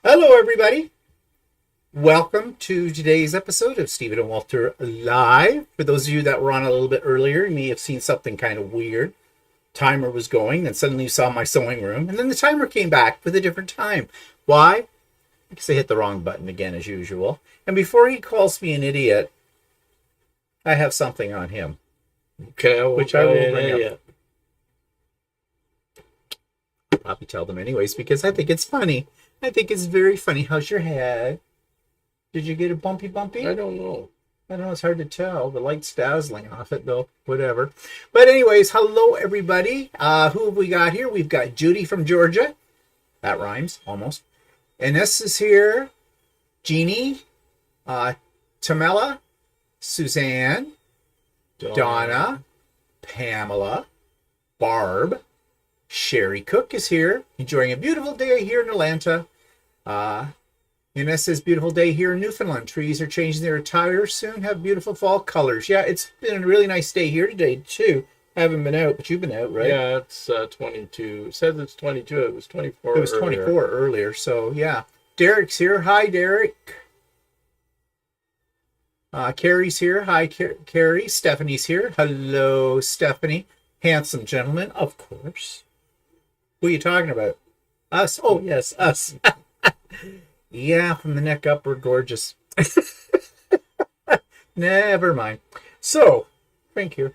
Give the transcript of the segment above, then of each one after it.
Hello, everybody. Welcome to today's episode of Stephen and Walter Live. For those of you that were on a little bit earlier, you may have seen something kind of weird. Timer was going, then suddenly you saw my sewing room, and then the timer came back with a different time. Why? Because I hit the wrong button again, as usual. And before he calls me an idiot, I have something on him. Okay, which I will bring up. I'll probably tell them anyways, because I think it's funny. I think it's very funny. How's your head? Did you get a bumpy? I don't know. I don't know. It's hard to tell. The light's dazzling off it, though. Whatever. But anyways, hello, everybody. Who have we got here? We've got Judy from Georgia. That rhymes, almost. Ines is here. Jeannie. Tamela. Suzanne. Donna. Pamela. Barb. Sherry Cook is here, enjoying a beautiful day here in Atlanta. Ines says, beautiful day here in Newfoundland. Trees are changing their attire soon, have beautiful fall colors. Yeah, it's been a really nice day here today, too. I haven't been out, but you've been out, right? Yeah, it's 22. It says it's 22. It was 24 It was 24 earlier, so yeah. Derek's here. Hi, Derek. Carrie's here. Hi, Carrie. Stephanie's here. Hello, Stephanie. Handsome gentleman, of course. Who are you talking about? Us? Oh, yes, us. Yeah, from the neck up, we're gorgeous. Never mind. So, thank you.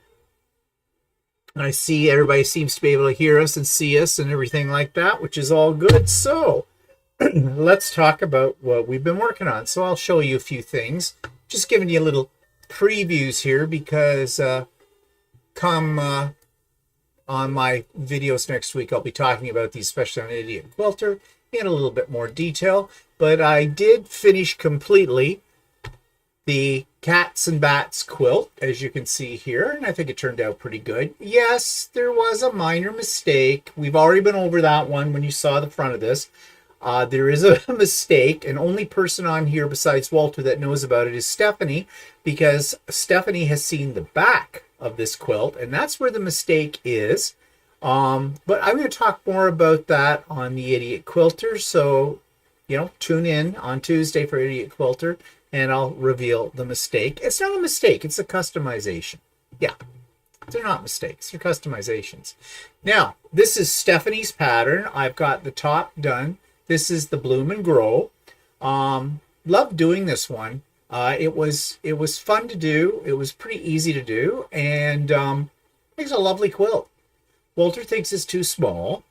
I see everybody seems to be able to hear us and see us and everything like that, which is all good. So, let's talk about what we've been working on. So, I'll show you a few things. Just giving you a little previews here because come on my videos next week, I'll be talking about these, especially on Idiot Quilter, in a little bit more detail. But I did finish completely the Cats and Bats quilt, as you can see here, and I think it turned out pretty good. Yes, there was a minor mistake. We've already been over that one when you saw the front of this. There is a mistake, and only person on here besides Walter that knows about it is Stephanie, because Stephanie has seen the back of this quilt, and that's where the mistake is. But I'm going to talk more about that on the Idiot Quilter, so tune in on Tuesday for Idiot Quilter, and I'll reveal the mistake. It's not a mistake, it's a customization. Yeah, they're not mistakes, they're customizations. Now, this is Stephanie's pattern. I've got the top done. This is the Bloom and Grow. Love doing this one. It was fun to do. It was pretty easy to do, and it's a lovely quilt. Walter thinks it's too small.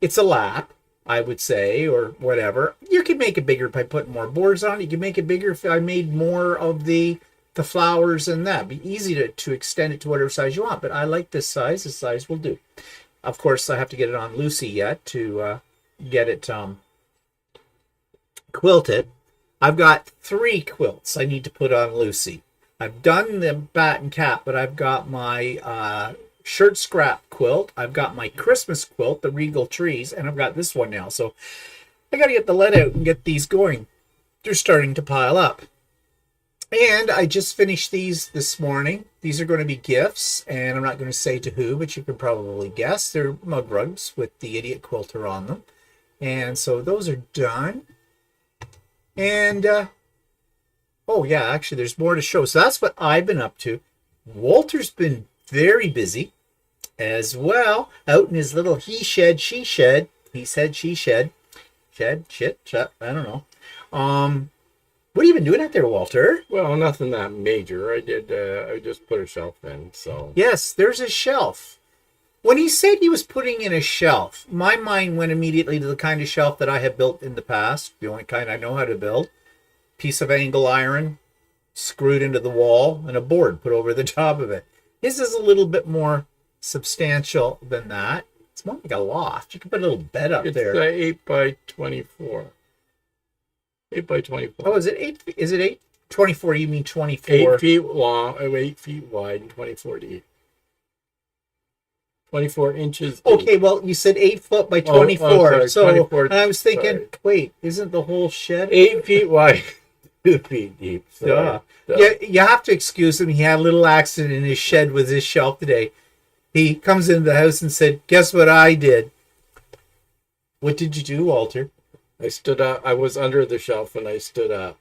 It's a lap, I would say, or whatever. You could make it bigger by putting more boards on it. You could make it bigger if I made more of the flowers and that. It'd be easy to extend it to whatever size you want, but I like this size. This size will do. Of course, I have to get it on Lucy yet to get it quilted. I've got 3 quilts I need to put on Lucy. I've done the bat and cat, but I've got my shirt scrap quilt. I've got my Christmas quilt, the Regal Trees, and I've got this one now. So I got to get the lead out and get these going. They're starting to pile up. And I just finished these this morning. These are going to be gifts, and I'm not going to say to who, but you can probably guess. They're mug rugs with the Idiot Quilter on them. And so those are done. And, oh yeah, actually there's more to show. So that's what I've been up to. Walter's been very busy as well, out in his little he shed, she shed. He said, she shed. Shed, shit, shut, I don't know. What have you been doing out there, Walter? Well, nothing that major. I just put a shelf in, so. Yes, there's a shelf. When he said he was putting in a shelf, my mind went immediately to the kind of shelf that I have built in the past, the only kind I know how to build. Piece of angle iron screwed into the wall and a board put over the top of it. His is a little bit more substantial than that. It's more like a loft. You can put a little bed up there. It's 8 by 24. 8 by 24. Oh, is it 8? Is it 8? 24, you mean 24? 8 feet long, 8 feet wide, and 24 deep. 24 inches deep. Okay, well, you said 8 foot by 24. Sorry, so 24, and I was thinking, sorry. Wait, isn't the whole shed 8 feet wide, 2 feet deep? Duh. Yeah, you have to excuse him. He had a little accident in his shed with his shelf today. He comes into the house and said, guess what I did? What did you do, Walter? I stood up. I was under the shelf and I stood up.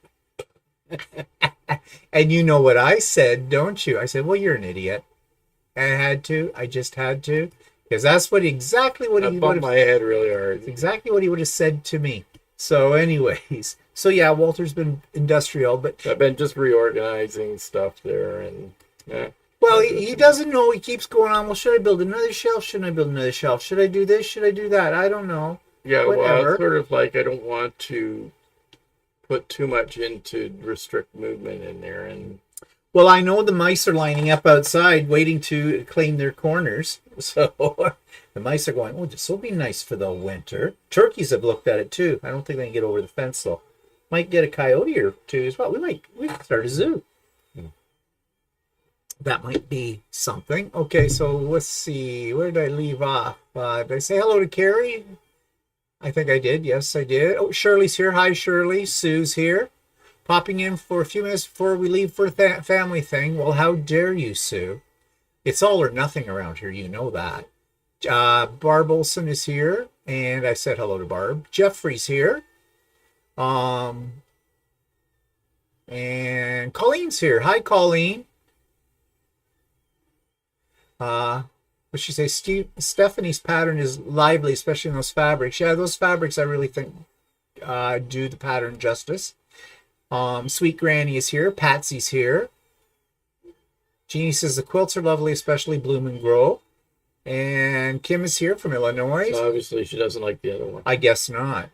And you know what I said, don't you? I said, well, you're an idiot. I had to. I just had to. Because that's exactly what I he would bumped have. my head really hard. Exactly what he would have said to me. So, anyways. So, yeah, Walter's been industrial, but. I've been just reorganizing stuff there, and Well, he doesn't know. He keeps going on. Well, should I build another shelf? Shouldn't I build another shelf? Should I do this? Should I do that? I don't know. yeah. Well, Whatever. it's sort of like I don't want to put too much into restrict movement in there, and Well, I know the mice are lining up outside waiting to claim their corners. So the mice are going, oh, this will be nice for the winter. Turkeys have looked at it too. I don't think they can get over the fence though. Might get a coyote or two as well. We could start a zoo. That might be something. Okay, so let's see. Where did I leave off? Did I say hello to Carrie? I think I did. Yes, I did. Oh, Shirley's here. Hi, Shirley. Sue's here. Popping in for a few minutes before we leave for a family thing. Well, how dare you, Sue? It's all or nothing around here. You know that. Barb Olson is here. And I said hello to Barb. Jeffrey's here. And Colleen's here. Hi, Colleen. What she say? Stephanie's pattern is lively, especially in those fabrics. Yeah, those fabrics I really think do the pattern justice. Sweet Granny is here. Patsy's here. Jeannie says the quilts are lovely, especially Bloom and Grow. And Kim is here from Illinois. so obviously she doesn't like the other one. I guess not.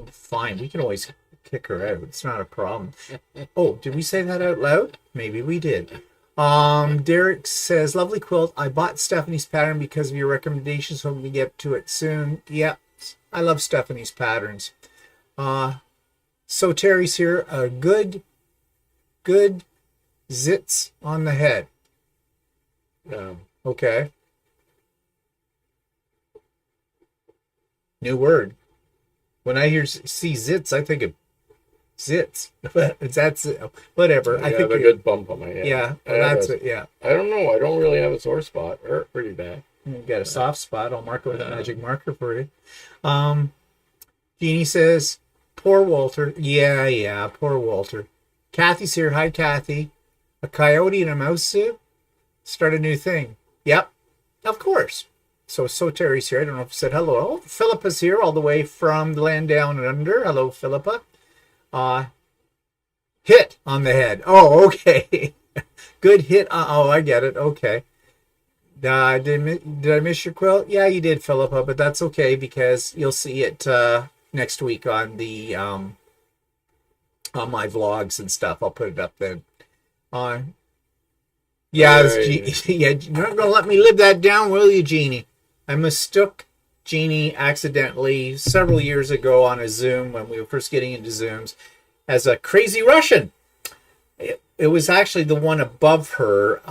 Fine, we can always kick her out. It's not a problem. Oh, did we say that out loud? Maybe we did. Derek says, lovely quilt. I bought Stephanie's pattern because of your recommendations. Hoping to get to it soon. Yep, I love Stephanie's patterns. So Terry's here. A good zits on the head. Okay. New word. When I see zits, I think of zits. That's whatever. I I think have a good bump on my head. Yeah, I have that's it. Yeah. I don't know. I don't really have a sore spot. It hurt pretty bad. You got a soft spot. I'll mark it with a magic marker for you. Jeannie says, poor Walter. Yeah, poor Walter. Kathy's here. Hi, Kathy. A coyote and a mouse suit? Start a new thing. Yep, of course. So Terry's here. I don't know if I said hello. Oh, Philippa's here all the way from the land down and under. Hello, Philippa. Hit on the head. Oh, okay. Good hit. Oh, I get it. Okay. Did I miss your quilt? Yeah, you did, Philippa, but that's okay because you'll see it next week on the on my vlogs and stuff. I'll put it up then. Yeah, Right. yeah. You're not gonna let me live that down, will you, Jeannie? I mistook Jeannie accidentally several years ago on a Zoom when we were first getting into Zooms as a crazy Russian. It was actually the one above her.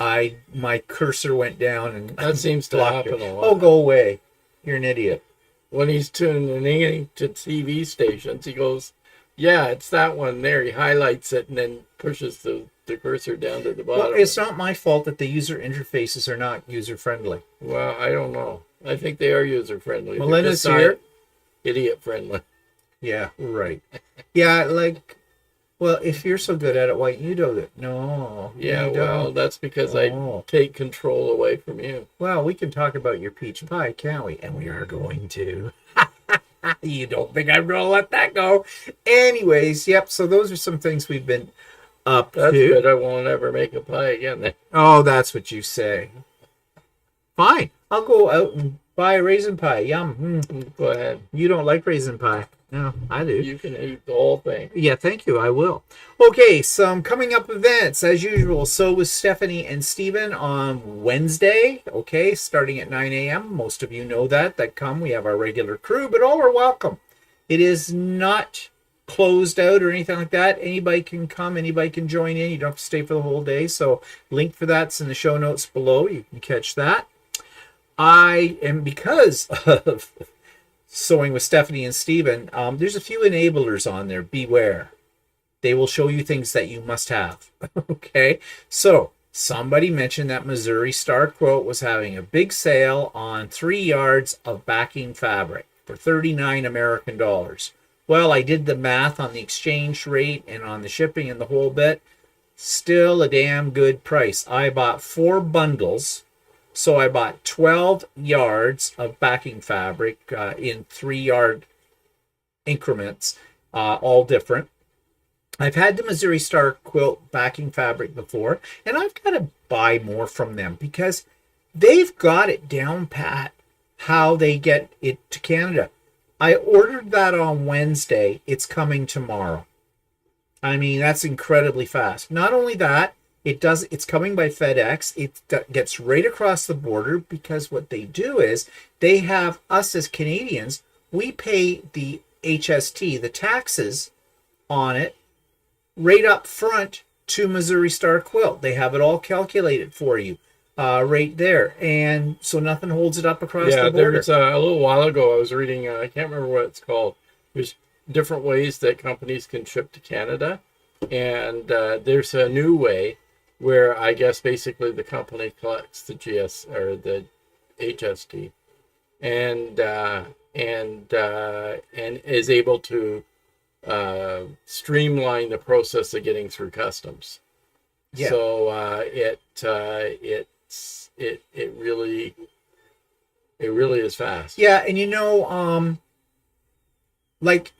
My cursor went down and That seems to blocked happen her. a lot. Oh, go away! You're an idiot. When he's tuning in to TV stations, he goes, yeah, it's that one there. He highlights it and then pushes the cursor down to the bottom. Well, it's not my fault that the user interfaces are not user friendly. Well, I don't know. I think they are user friendly. Melinda's here. Idiot friendly. Yeah, right. Yeah, like, well, if you're so good at it, why don't you do it? No. Yeah, you well, don't. that's because Oh. I take control away from you. Well, we can talk about your peach pie, can't we? And we are going to. You don't think I'm going to let that go? Anyways, yep. So those are some things we've been up That's to. good. I won't ever make a pie again then. Oh, that's what you say. Fine. I'll go out and buy a raisin pie. Yum. Go ahead. You don't like raisin pie. No, I do. You can eat the whole thing. Yeah, thank you. I will. Okay, some coming up events as usual. So with Stephanie and Steven on Wednesday, okay, starting at 9 a.m. Most of you know that come. We have our regular crew, but all are welcome. It is not closed out or anything like that. Anybody can come, anybody can join in. You don't have to stay for the whole day. So link for that's in the show notes below. You can catch that. Because of Sewing with Stephanie and Steven, there's a few enablers on there. Beware. They will show you things that you must have. Okay? So, somebody mentioned that Missouri Star Quilt was having a big sale on 3 yards of backing fabric for $39 American dollars. Well, I did the math on the exchange rate and on the shipping and the whole bit. Still a damn good price. I bought 4 bundles. So I bought 12 yards of backing fabric in 3-yard increments, all different. I've had the Missouri Star quilt backing fabric before, and I've got to buy more from them because they've got it down pat how they get it to Canada. I ordered that on Wednesday. It's coming tomorrow. I mean, that's incredibly fast. Not only that, it's coming by FedEx. It gets right across the border because what they do is they have us as Canadians, we pay the HST, the taxes on it, right up front to Missouri Star Quilt. They have it all calculated for you right there. And so nothing holds it up across the border. There's a little while ago I was reading, I can't remember what it's called. There's different ways that companies can ship to Canada. And there's a new way where I guess basically the company collects the GS or the HST and is able to streamline the process of getting through customs. Yeah. So it really is fast. Yeah, and like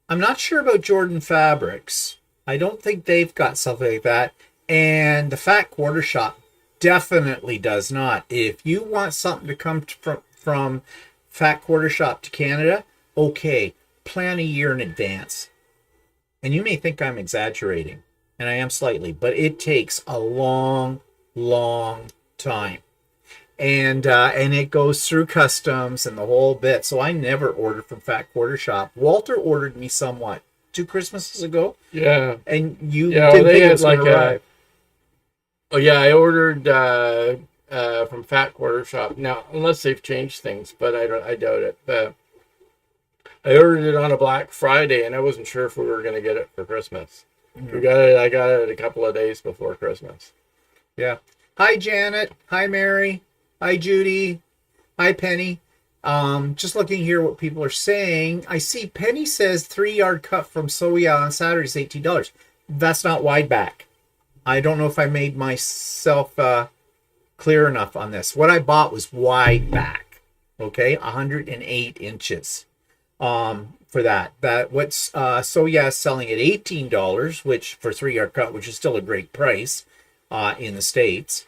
I'm not sure about Jordan Fabrics. I don't think they've got something like that. And the Fat Quarter Shop definitely does not. If you want something to come from Fat Quarter Shop to Canada, okay, plan a year in advance. And you may think I'm exaggerating, and I am slightly, but it takes a long, long time. And it goes through customs and the whole bit. So I never ordered from Fat Quarter Shop. Walter ordered me somewhat 2 Christmases ago. Yeah. And you didn't think it was going to arrive. Oh yeah, I ordered from Fat Quarter Shop. Now, unless they've changed things, but I doubt it. But I ordered it on a Black Friday, and I wasn't sure if we were going to get it for Christmas. Mm-hmm. I got it a couple of days before Christmas. Yeah. Hi, Janet. Hi, Mary. Hi, Judy. Hi, Penny. Just looking here what people are saying. I see Penny says 3-yard cut from Soya on Saturday is $18. That's not wide back. I don't know if I made myself clear enough on this. What I bought was wide back. Okay, 108 inches for that. What's Soya is selling at $18, which for 3-yard cut, which is still a great price in the States,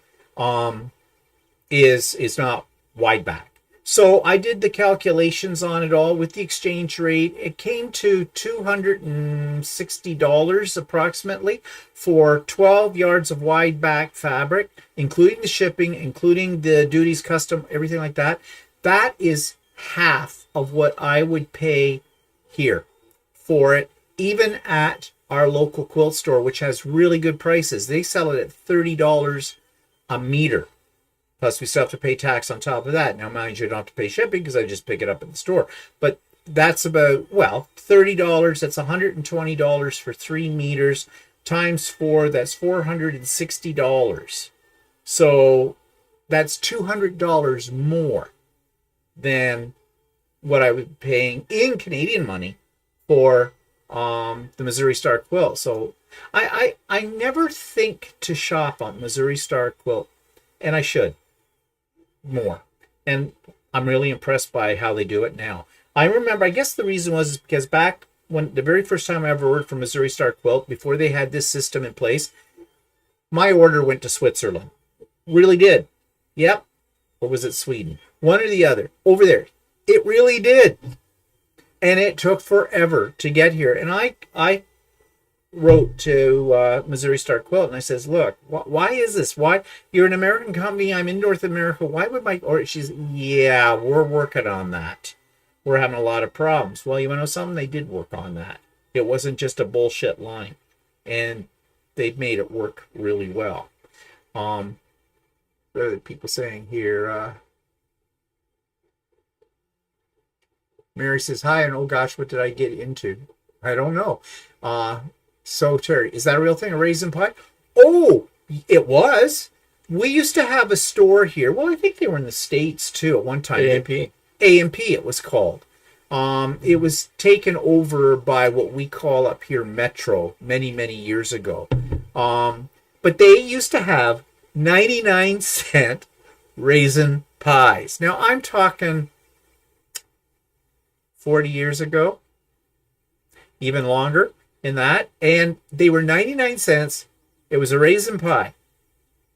is not wide back. So I did the calculations on it all with the exchange rate. It came to $260 approximately for 12 yards of wide back fabric, including the shipping, including the duties, custom, everything like that. That is half of what I would pay here for it, even at our local quilt store, which has really good prices. They sell it at $30 a meter. Plus, we still have to pay tax on top of that. Now, mind you, I don't have to pay shipping because I just pick it up at the store. But that's about, $30. That's $120 for 3 meters. Times 4, that's $460. So that's $200 more than what I was paying in Canadian money for the Missouri Star Quilt. So I never think to shop on Missouri Star Quilt, and I should more. And I'm really impressed by how they do it now. I remember, I guess the reason was because back when the very first time I ever ordered from Missouri Star Quilt, before they had this system in place, my order went to Switzerland. Really did. Yep. Or was it Sweden? One or the other. Over there. It really did. And it took forever to get here. And I wrote to Missouri Star Quilt, and I says, look, why is this? Why? You're an American company. I'm in North America. Why would my order? She's, yeah, we're working on that. We're having a lot of problems. Well, you want to know something? They did work on that. It wasn't just a bullshit line. And they've made it work really well. What are the people saying here? Mary says, hi, and oh gosh, what did I get into? I don't know. So, Terry, is that a real thing, a raisin pie? Oh, it was. We used to have a store here. Well, I think they were in the States, too, at one time. A&P. A&P, it was called. It was taken over by what we call up here Metro many, many years ago. But they used to have 99-cent raisin pies. Now, I'm talking 40 years ago, even longer in that. And they were 99 cents. It was a raisin pie.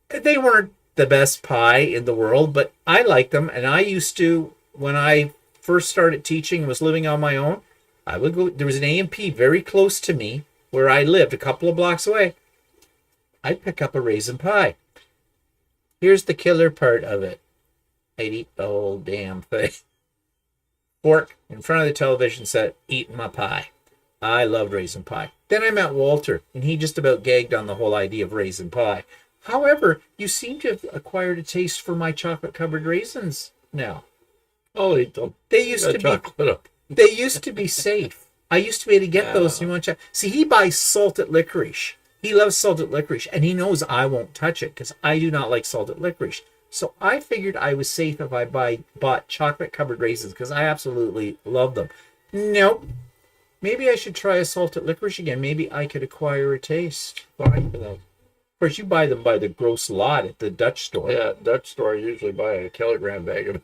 They weren't the best pie in the world, but I liked them. And I used to, when I first started teaching and was living on my own, I would go, there was an A&P very close to me where I lived, a couple of blocks away. I'd pick up a raisin pie. Here's the killer part of it. I'd eat the whole damn thing. Fork in front of the television set, eating my pie. I loved raisin pie. Then I met Walter, and he just about gagged on the whole idea of raisin pie. However, you seem to have acquired a taste for my chocolate-covered raisins now. I'll eat them. They used to be safe. I used to be able to get those. See, he buys salted licorice. He loves salted licorice, and he knows I won't touch it because I do not like salted licorice. So I figured I was safe if I bought chocolate-covered raisins because I absolutely love them. Nope. Maybe I should try a salted licorice again. Maybe I could acquire a taste. Fine for them. Of course, you buy them by the gross lot at the Dutch store. Yeah, Dutch store, I usually buy a kilogram bag of.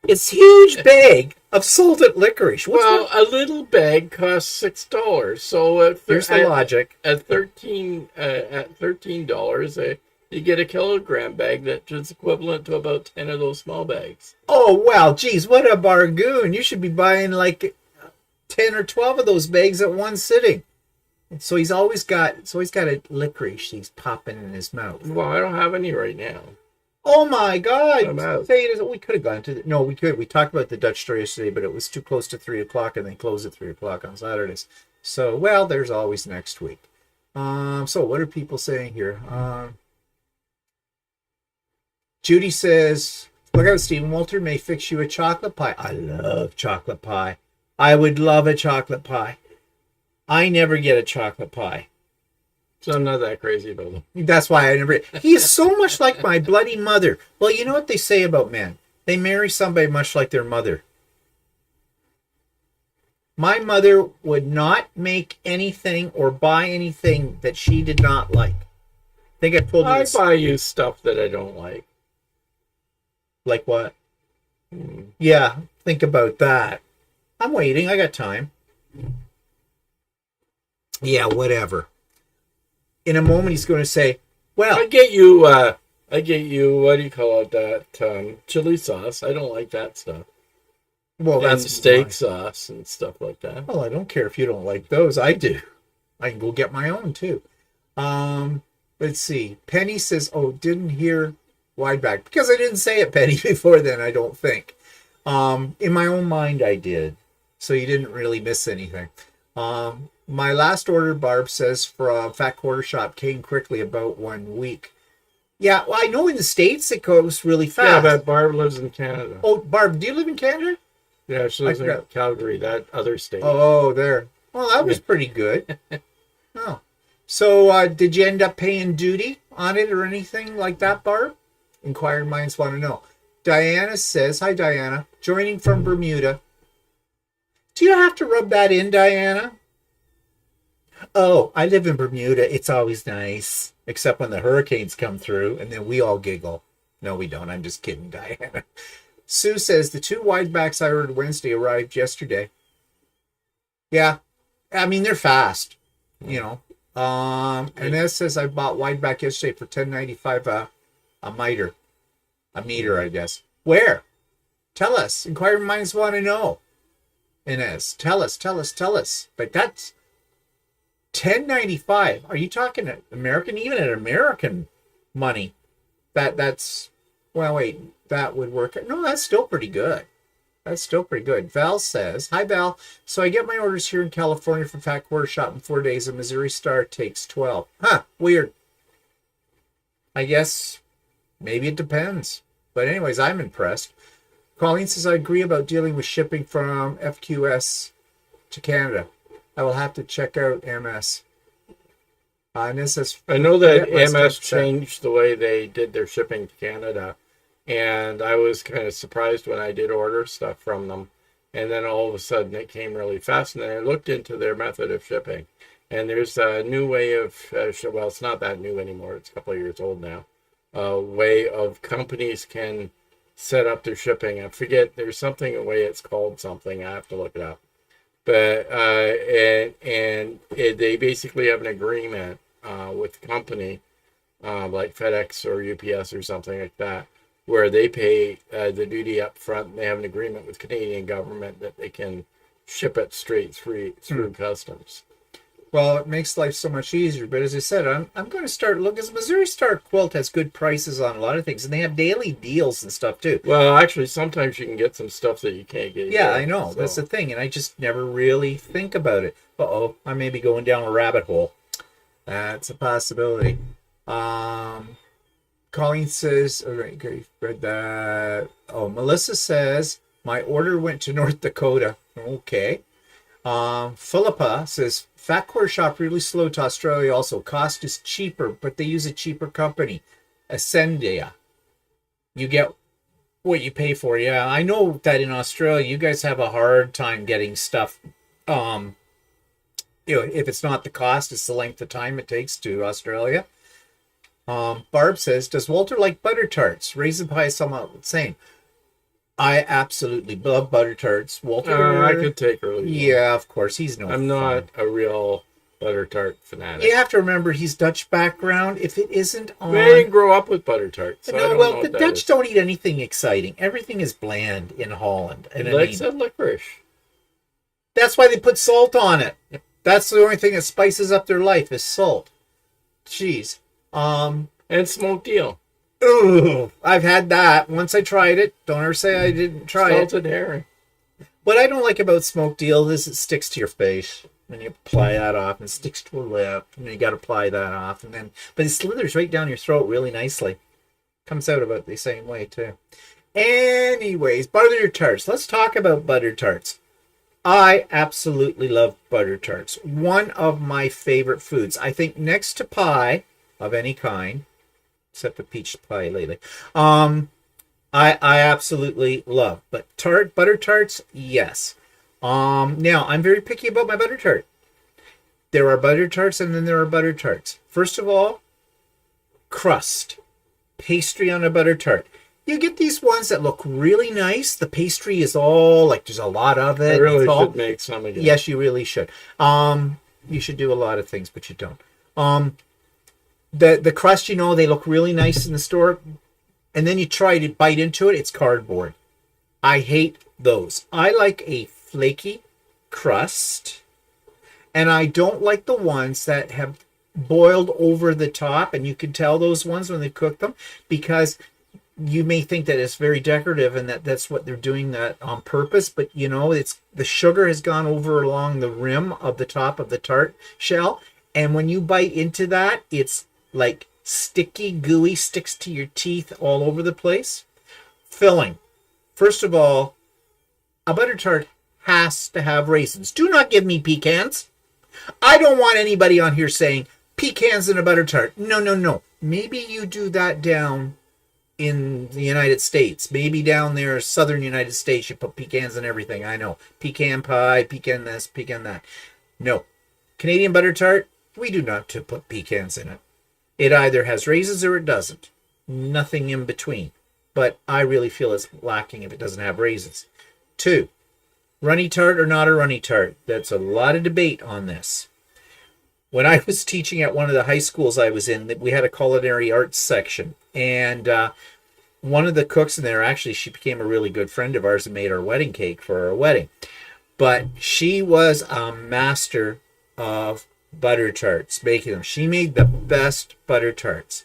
It's huge bag of salted licorice. A little bag costs $6. So here's the logic. At $13, you get a kilogram bag that is equivalent to about 10 of those small bags. Oh wow, geez, what a bargain! You should be buying like 10 or 12 of those bags at one sitting. So he's always got a licorice he's popping in his mouth. Well, I don't have any right now. Oh my God! I'm out. We could have gone to we could. We talked about the Dutch store yesterday, but it was too close to 3:00, and they close at 3:00 on Saturdays. So there's always next week. So what are people saying here? Judy says, "Look out, Stephen. Walter may fix you a chocolate pie." I love chocolate pie. I would love a chocolate pie. I never get a chocolate pie. So I'm not that crazy about them. That's why I never... He is so much like my bloody mother. Well, you know what they say about men? They marry somebody much like their mother. My mother would not make anything or buy anything that she did not like. I think I told you this. I buy you stuff that I don't like. Like what? Yeah, think about that. I'm waiting. I got time. Yeah, whatever. In a moment, he's going to say, well... I get you, what do you call it, that chili sauce. I don't like that stuff. Well, and that's steak sauce and stuff like that. Well, I don't care if you don't like those. I do. I can go get my own, too. Let's see. Penny says, didn't hear wide back. Because I didn't say it, Penny, before then, I don't think. In my own mind, I did. So you didn't really miss anything. My last order, Barb says, from Fat Quarter Shop came quickly about 1 week. Yeah, well, I know in the States it goes really fast. Yeah, but Barb lives in Canada. Oh, Barb, do you live in Canada? Yeah, she lives in Calgary, that other state. Oh, there. Well, that was pretty good. Oh. So, did you end up paying duty on it or anything like that, Barb? Inquiring minds want to know. Diana says, hi, Diana, joining from Bermuda. Do you have to rub that in, Diana? Oh, I live in Bermuda. It's always nice. Except when the hurricanes come through, and then we all giggle. No, we don't. I'm just kidding, Diana. Sue says, the 2 wide backs I ordered Wednesday arrived yesterday. Yeah. I mean, they're fast. You know. And that says I bought wide back yesterday for $10.95 a meter. A meter, I guess. Where? Tell us. Inquiring minds want to know. Inez, tell us. But that's $10.95. Are you talking American? Even at American money, that's well. Wait, that would work. No, that's still pretty good. Val says, hi, Val. So I get my orders here in California from Fat Quarter Shop in 4 days. A Missouri Star takes 12. Huh? Weird. I guess maybe it depends. But anyways, I'm impressed. Colleen says, I agree about dealing with shipping from FQS to Canada. I will have to check out MS. And this is, I know that MS changed the way they did their shipping to Canada. And I was kind of surprised when I did order stuff from them. and then all of a sudden it came really fast. And then I looked into their method of shipping, and there's a new way of well, it's not that new anymore. It's a couple of years old now. Way of companies can set up their shipping. I forget. There's something a way it's called something. I have to look it up. But they basically have an agreement with the company, like FedEx or UPS or something like that, where they pay the duty up front. And they have an agreement with Canadian government that they can ship it straight through customs. Well, it makes life so much easier. But as I said, I'm going to start looking. Because Missouri Star Quilt has good prices on a lot of things, and they have daily deals and stuff too. Well, actually, sometimes you can get some stuff that you can't get. Yeah, I know. So. That's the thing, and I just never really think about it. I may be going down a rabbit hole. That's a possibility. Colleen says, all right, read that. Oh, Melissa says, my order went to North Dakota. Okay. Philippa says, Fat Quarter Shop really slow to Australia also. Cost is cheaper, but they use a cheaper company. Ascendia. You get what you pay for. Yeah, I know that in Australia, you guys have a hard time getting stuff. If it's not the cost, it's the length of time it takes to Australia. Barb says, does Walter like butter tarts? Raisin pie is somewhat the same. I absolutely love butter tarts. Walter, I could take early. Yeah, of course. He's I'm not a real butter tart fanatic. You have to remember he's Dutch background. If it isn't on, I didn't grow up with butter tarts. So the Dutch don't eat anything exciting. Everything is bland in Holland. And licorice. That's why they put salt on it. That's the only thing that spices up their life is salt. Jeez. And smoked eel. Ooh, I've had that. Once I tried it. Don't ever say I didn't try Salted herring. What I don't like about smoked eel is it sticks to your face. And you apply that off, and it sticks to a lip, and you got to apply that off, but it slithers right down your throat really nicely. Comes out about the same way too. Anyways, butter tarts. Let's talk about butter tarts. I absolutely love butter tarts. One of my favorite foods. I think next to pie of any kind, except the peach pie lately. I absolutely love. But butter tarts, yes. Now, I'm very picky about my butter tart. There are butter tarts and then there are butter tarts. First of all, crust. Pastry on a butter tart. You get these ones that look really nice. The pastry is all, like there's a lot of it. I really should make some again. Yes, you really should. You should do a lot of things, but you don't. The crust, they look really nice in the store. And then you try to bite into it, it's cardboard. I hate those. I like a flaky crust. And I don't like the ones that have boiled over the top. And you can tell those ones when they cook them. Because you may think that it's very decorative and that's what they're doing that on purpose. But, it's the sugar has gone over along the rim of the top of the tart shell. And when you bite into that, it's like sticky, gooey, sticks to your teeth all over the place. Filling. First of all, a butter tart has to have raisins. Do not give me pecans. I don't want anybody on here saying pecans in a butter tart. No. Maybe you do that down in the United States. Maybe down there, southern United States, you put pecans in everything. I know. Pecan pie, pecan this, pecan that. No. Canadian butter tart, we do not put pecans in it. It either has raisins or it doesn't. Nothing in between. But I really feel it's lacking if it doesn't have raisins. 2, runny tart or not a runny tart. That's a lot of debate on this. When I was teaching at one of the high schools I was in, we had a culinary arts section. And one of the cooks in there, actually, she became a really good friend of ours and made our wedding cake for our wedding. But she was a master of butter tarts, making them. She made the best butter tarts.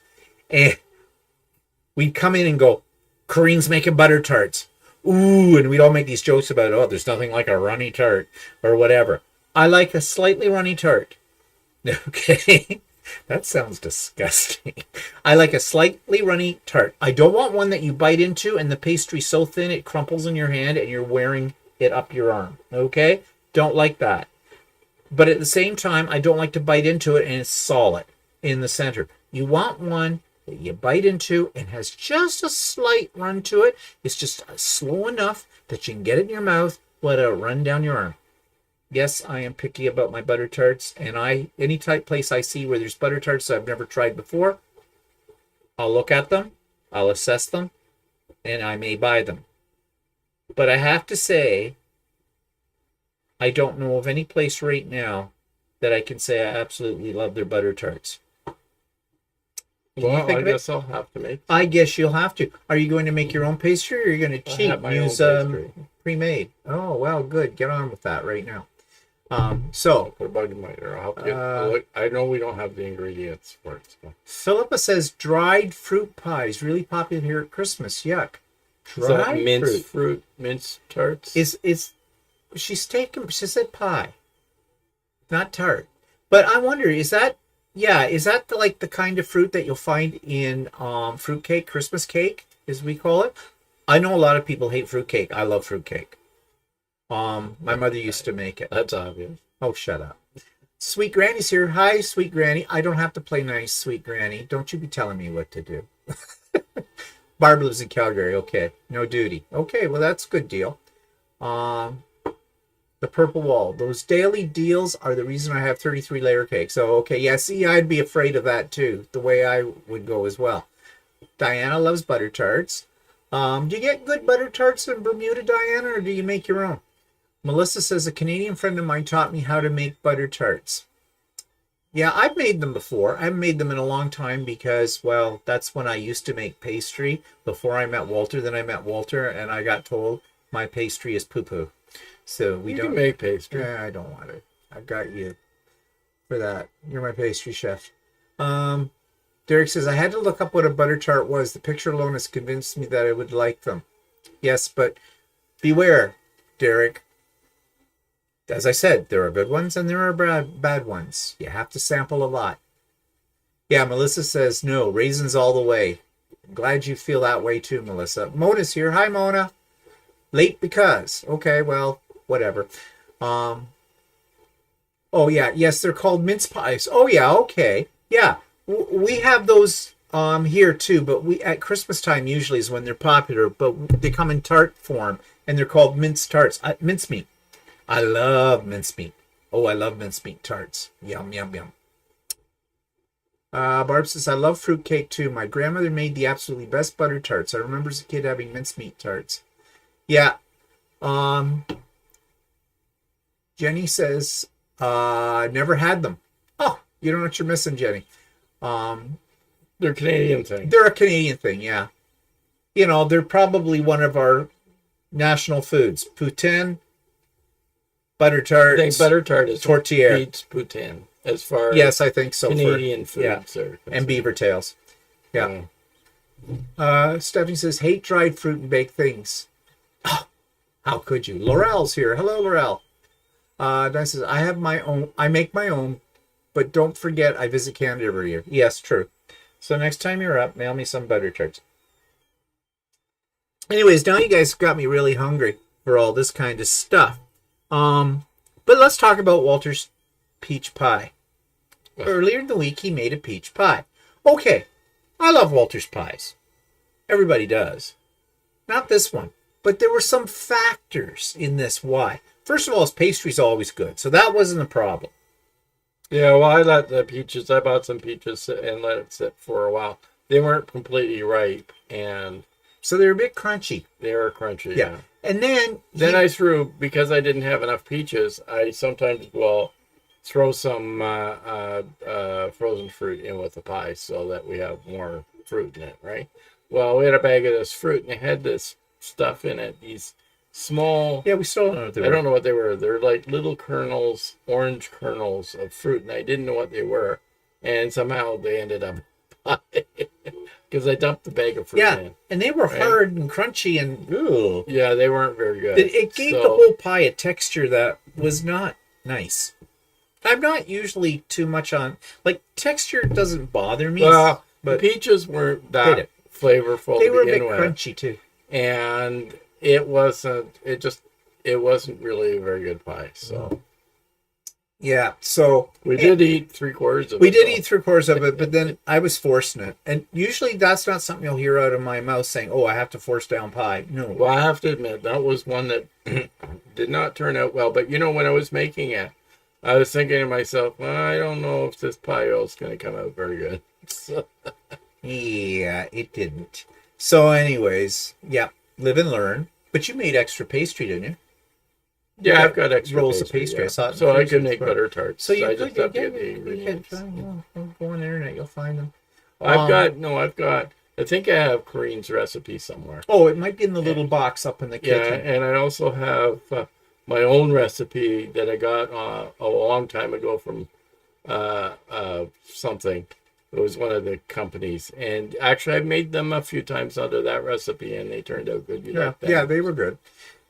And we'd come in and go, Corinne's making butter tarts. Ooh, and we'd all make these jokes about, there's nothing like a runny tart or whatever. I like a slightly runny tart. Okay, that sounds disgusting. I like a slightly runny tart. I don't want one that you bite into and the pastry's so thin it crumples in your hand and you're wearing it up your arm. Okay, don't like that. But at the same time, I don't like to bite into it and it's solid in the center. You want one that you bite into and has just a slight run to it. It's just slow enough that you can get it in your mouth let out, run down your arm. Yes, I am picky about my butter tarts, and any type place I see where there's butter tarts that I've never tried before, I'll look at them, I'll assess them, and I may buy them. But I have to say, I don't know of any place right now that I can say I absolutely love their butter tarts. Well, I guess I'll have to make. I guess you'll have to. Are you going to make your own pastry, or are you going to cheat and use pre-made? Oh, well, good. Get on with that right now. So put a bug in my ear. I'll help you. I know we don't have the ingredients for it. So. Philippa says dried fruit pies really popular here at Christmas. Yuck. Dried minced fruit, minced tarts. She said pie, not tart. But I wonder, is that the kind of fruit that you'll find in fruit cake, Christmas cake, as we call it? I know a lot of people hate fruit cake. I love fruit cake. My mother used to make it. That's obvious. Oh, shut up. Sweet Granny's here. Hi, Sweet Granny. I don't have to play nice, Sweet Granny. Don't you be telling me what to do. Barb lives in Calgary. Okay. No duty. Okay, well, that's a good deal. The purple wall. Those daily deals are the reason I have 33 layer cake. So, okay. Yeah, see, I'd be afraid of that, too. The way I would go as well. Diana loves butter tarts. Do you get good butter tarts in Bermuda, Diana, or do you make your own? Melissa says, a Canadian friend of mine taught me how to make butter tarts. Yeah, I've made them before. I haven't made them in a long time because, well, that's when I used to make pastry before I met Walter. Then I met Walter, and I got told my pastry is poo-poo. So we don't make pastry. Yeah, I don't want it. I've got you for that. You're my pastry chef. Derek says, I had to look up what a butter tart was. The picture alone has convinced me that I would like them. Yes, but beware, Derek. As I said, there are good ones and there are bad ones. You have to sample a lot. Yeah, Melissa says, no, raisins all the way. I'm glad you feel that way too, Melissa. Mona's here. Hi, Mona. Late because. Okay, well, whatever. Oh, yeah. Yes, they're called mince pies. Oh, yeah, okay. Yeah, we have those here too, but we at Christmas time usually is when they're popular, but they come in tart form, and they're called mince tarts. Mincemeat. I love mincemeat. Oh, I love mincemeat tarts. Yum, yum, yum. Barb says, I love fruitcake too. My grandmother made the absolutely best butter tarts. I remember as a kid having mincemeat tarts. Yeah. Jenny says, never had them. Oh, you don't know what you're missing, Jenny. They're Canadian thing. They're a Canadian thing, yeah. You know, they're probably one of our national foods. Poutine, butter tart. I think butter tart is tortilla. Beats poutine as far as yes, I think so. Canadian foods are and beaver tails. Yeah. Stephanie says, hate dried fruit and baked things. Oh, how could you? Laurel's here. Hello, Laurel. Diane says, I have my own. I make my own, but don't forget I visit Canada every year. Yes, true. So next time you're up, mail me some butter tarts. Anyways, now you guys got me really hungry for all this kind of stuff. But let's talk about Walter's peach pie. Earlier in the week, he made a peach pie. Okay, I love Walter's pies. Everybody does. Not this one. But there were some factors in this why. First of all, his pastry's always good, so that wasn't a problem. Yeah, well, I bought some peaches sit and let it sit for a while. They weren't completely ripe, and so they were a bit crunchy. They were crunchy, yeah. And then I threw, because I didn't have enough peaches, I sometimes will throw some frozen fruit in with the pie so that we have more fruit in it, right? Well, we had a bag of this fruit, and it had this stuff in it, these small... Yeah, we still don't know what they were. I don't know what they were. They're like little kernels, orange kernels of fruit, and I didn't know what they were. And somehow they ended up because I dumped the bag of fruit in. And they were hard and crunchy and... Ooh. Yeah, they weren't very good. It gave the whole pie a texture that was not nice. I'm not usually too much on... Like, texture doesn't bother me. Well, but the peaches weren't that flavorful. They were a bit crunchy, too. And... It wasn't really a very good pie. So, yeah. So we did eat 3/4 of it. We did eat 3/4 of it, but then I was forcing it. And usually that's not something you'll hear out of my mouth saying, oh, I have to force down pie. No. Well, I have to admit, that was one that did not turn out well. But when I was making it, I was thinking to myself, well, I don't know if this pie oil is going to come out very good. So, Yeah, it didn't. So, anyways, yeah, live and learn. But you made extra pastry, didn't you? yeah, I've got extra rolls of pastry. yeah. I saw it in So the I freezer. can make butter tarts. So you I could just have to get get the ingredients. go on the internet, you'll find them. I've got. I think I have Corinne's recipe somewhere. Oh, it might be in the little box up in the Yeah, kitchen. and I also have my own recipe that I got a long time ago from something. It was one of the companies, and actually, I've made them a few times under that recipe, and they turned out good. You like that? Yeah, they were good.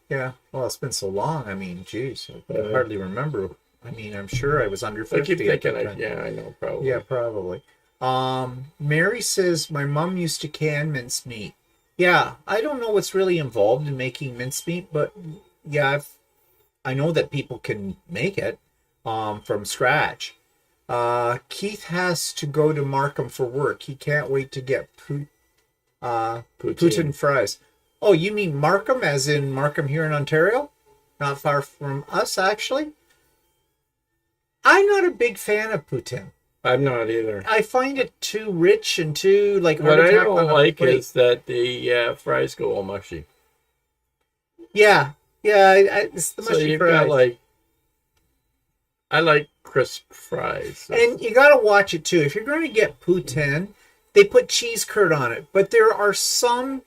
Yeah. Well, it's been so long. I mean, geez, I can hardly remember. I mean, I'm sure I was under 50. I keep thinking, at the time. I know, probably. Yeah, probably. Mary says my mom used to can mincemeat. Yeah, I don't know what's really involved in making mincemeat, but yeah, I know that people can make it from scratch. Keith has to go to Markham for work. He can't wait to get poutine fries. Oh, you mean Markham as in Markham here in Ontario? Not far from us, actually. I'm not a big fan of poutine. I'm not either. I find it too rich and too like. What I don't like is that the fries go all mushy. Yeah, it's the mushy so you've fries. Got I like crisp fries. So. And you got to watch it too. If you're going to get poutine, they put cheese curd on it, but there are some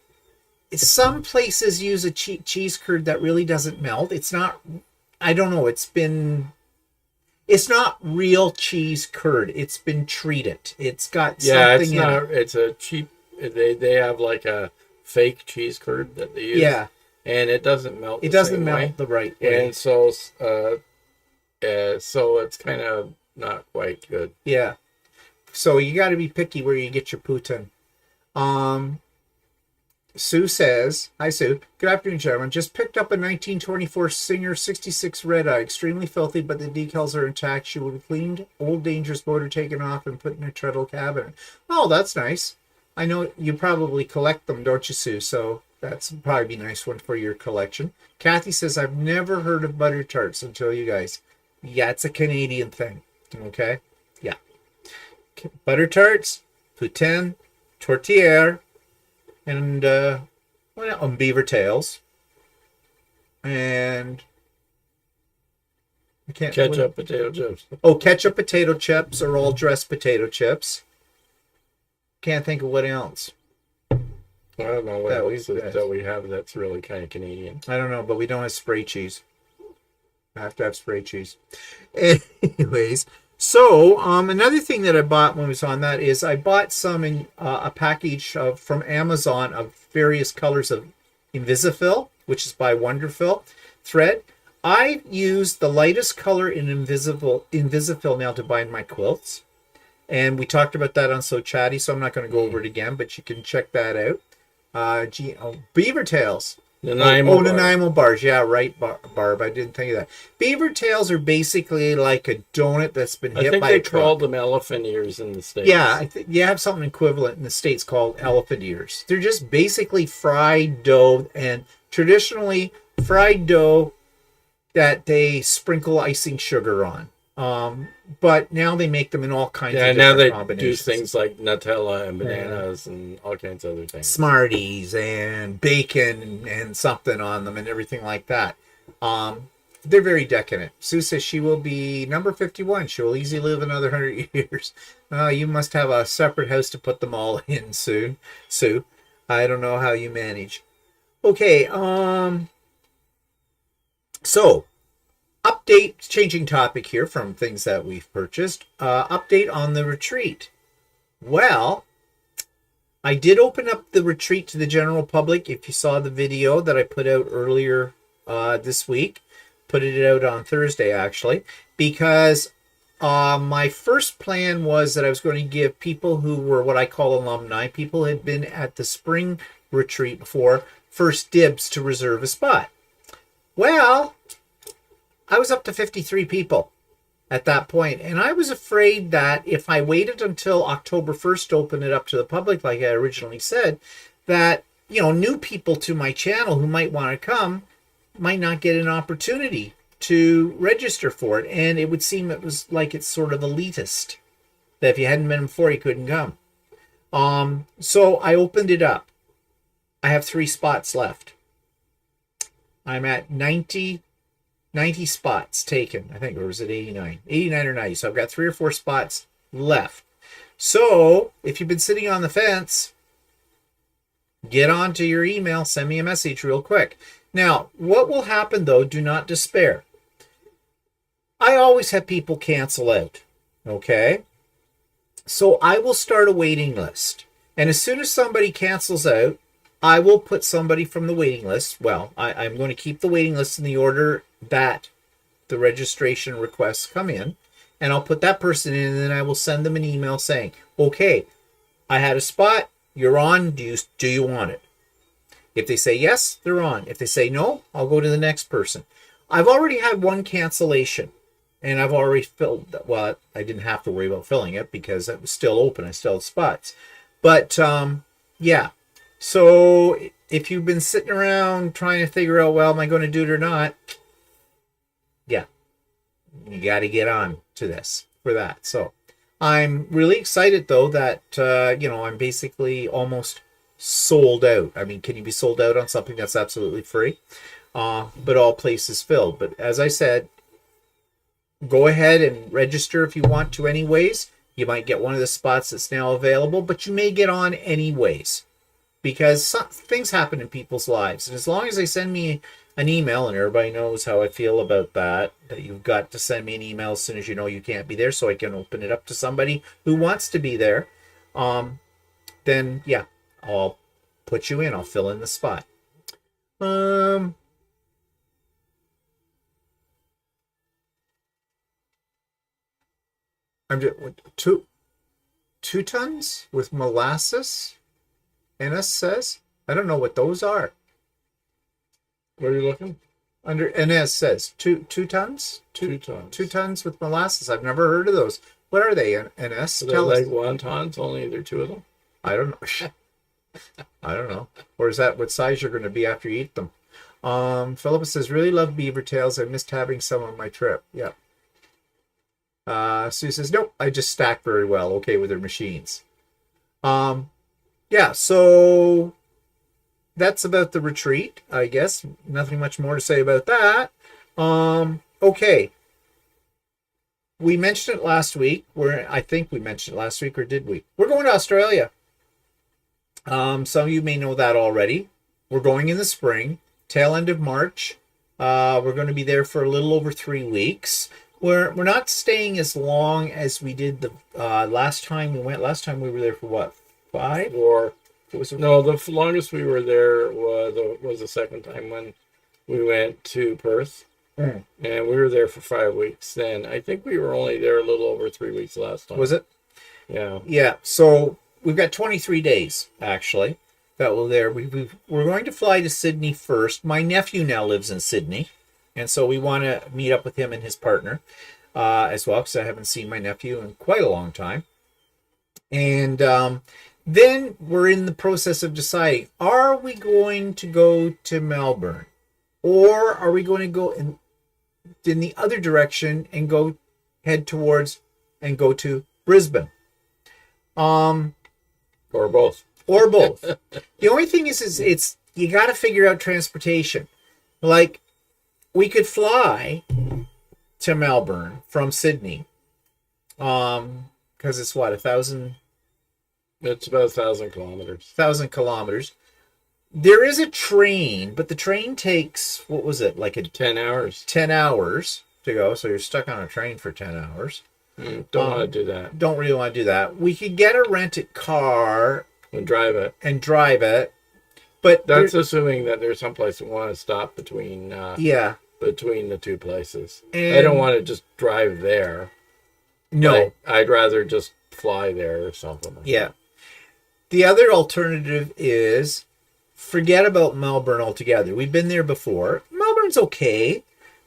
places use a cheese curd that really doesn't melt. It's not. I don't know. It's not real cheese curd. It's been treated. It's got something in it. It's a cheap. They have like a fake cheese curd that they use. Yeah, and it doesn't melt. It doesn't melt the right way, and so it's kind of not quite good. Yeah, so you got to be picky where you get your poutine. Sue says, hi Sue, good afternoon gentlemen, just picked up a 1924 Singer 66 Red Eye, extremely filthy but the decals are intact. She will be cleaned, old dangerous motor taken off and put in a treadle cabinet. Oh, that's nice. I know you probably collect them, don't you, Sue? So that's probably be a nice one for your collection. Kathy says, I've never heard of butter tarts until you guys. Yeah, it's a Canadian thing. Okay? Yeah. Butter tarts, poutine, tourtière, and beaver tails, and I can't ketchup potato chips. Oh, ketchup potato chips or all dressed potato chips. Can't think of what else. I don't know what else that we have that's really kind of Canadian. I don't know, but we don't have spray cheese. I have to have spray cheese. Anyways. So, another thing that I bought when I was on that is I bought some in a package from Amazon of various colors of Invisifil, which is by Wonderfil thread. I used the lightest color in Invisifil now to bind my quilts. And we talked about that on So Chatty, so I'm not going to go over it again, but you can check that out. Beaver tails. Nanaimo bars. Yeah, right, Barb. I didn't think of that. Beaver tails are basically like a donut that's been hit by a truck. I think they call them elephant ears in the States. Yeah, you have something equivalent in the States called elephant ears. They're just basically fried dough, and traditionally fried dough that they sprinkle icing sugar on. But now they make them in all kinds of different combinations. Do things like Nutella and bananas and all kinds of other things. Smarties and bacon and something on them and everything like that. They're very decadent. Sue says she will be number 51. She will easily live another 100 years. You must have a separate house to put them all in soon, Sue. I don't know how you manage. Okay, so update, changing topic here from things that we've purchased. Update on the retreat. Well, I did open up the retreat to the general public. If you saw the video that I put out earlier this week, put it out on Thursday actually, because my first plan was that I was going to give people who were what I call alumni, people who had been at the spring retreat before, first dibs to reserve a spot. Well, I was up to 53 people at that point, and I was afraid that if I waited until October 1st to open it up to the public, like I originally said, that, new people to my channel who might want to come might not get an opportunity to register for it. And it would seem it was like it's sort of elitist, that if you hadn't met him before, you couldn't come. So I opened it up. I have 3 spots left. I'm at 90 spots taken, I think, or was it 89? 89 or 90. So I've got 3 or 4 spots left. So if you've been sitting on the fence, get onto your email, send me a message real quick. Now, what will happen though, do not despair. I always have people cancel out, okay? So I will start a waiting list. And as soon as somebody cancels out, I will put somebody from the waiting list. Well, I'm going to keep the waiting list in the order that the registration requests come in. And I'll put that person in, and then I will send them an email saying, okay, I had a spot. You're on. Do you want it? If they say yes, they're on. If they say no, I'll go to the next person. I've already had 1 cancellation. And I've already filled, well, I didn't have to worry about filling it because it was still open. I still had spots. But, yeah. So if you've been sitting around trying to figure out, well, am I going to do it or not? Yeah. You got to get on to this for that. So I'm really excited, though, that, I'm basically almost sold out. I mean, can you be sold out on something that's absolutely free? But all places filled. But as I said, go ahead and register if you want to anyways. You might get one of the spots that's now available, but you may get on anyways because things happen in people's lives. And as long as they send me an email, and everybody knows how I feel about that you've got to send me an email as soon as you know you can't be there so I can open it up to somebody who wants to be there, then, yeah, I'll put you in. I'll fill in the spot. I'm just 2 tons with molasses. NS says, I don't know what those are. Where are you looking? Under NS says 2 tons. 2 tons. 2 tons with molasses. I've never heard of those. What are they? NS? Are they like wontons? Only there are 2 of them. I don't know. I don't know. Or is that what size you're going to be after you eat them? Philippa says, really love beaver tails. I missed having some on my trip. Yeah. Sue says, nope, I just stack very well. Okay with their machines. Yeah, so that's about the retreat, I guess. Nothing much more to say about that. Okay. We mentioned it last week. I think we mentioned it last week, or did we? We're going to Australia. Some of you may know that already. We're going in the spring, tail end of March. We're going to be there for a little over 3 weeks. We're not staying as long as we did the last time we went. Last time we were there for what, 5? Or no, the longest we were there was the second time when we went to Perth, and we were there for 5 weeks. Then I think we were only there a little over 3 weeks last time. Was it? Yeah. Yeah. So we've got 23 days actually that we're there. We're going to fly to Sydney first. My nephew now lives in Sydney. And so we want to meet up with him and his partner as well, because I haven't seen my nephew in quite a long time. And then we're in the process of deciding, are we going to go to Melbourne? Or are we going to go in the other direction and head towards and go to Brisbane? Or both. Or both. The only thing is it's you got to figure out transportation. Like, we could fly to Melbourne from Sydney, because it's what, 1,000? It's about 1,000 kilometers. 1,000 kilometers. There is a train, but the train takes, what was it, like 10 hours. 10 hours to go, so you're stuck on a train for 10 hours. Don't want to do that. Don't really want to do that. We could get a rented car and drive it. But that's assuming that there's some place that want to stop between between the 2 places. And I don't want to just drive there. No. I'd rather just fly there or something like that. The other alternative is forget about Melbourne altogether. We've been there before. Melbourne's okay,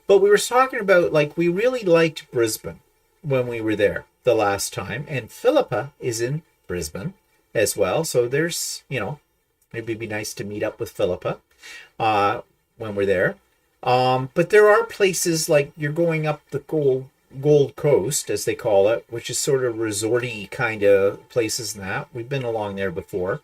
but we were talking about, like, we really liked Brisbane when we were there the last time, and Philippa is in Brisbane as well, so there's, maybe it'd be nice to meet up with Philippa when we're there. But there are places like you're going up the Gold Coast, as they call it, which is sort of resorty kind of places and that. We've been along there before.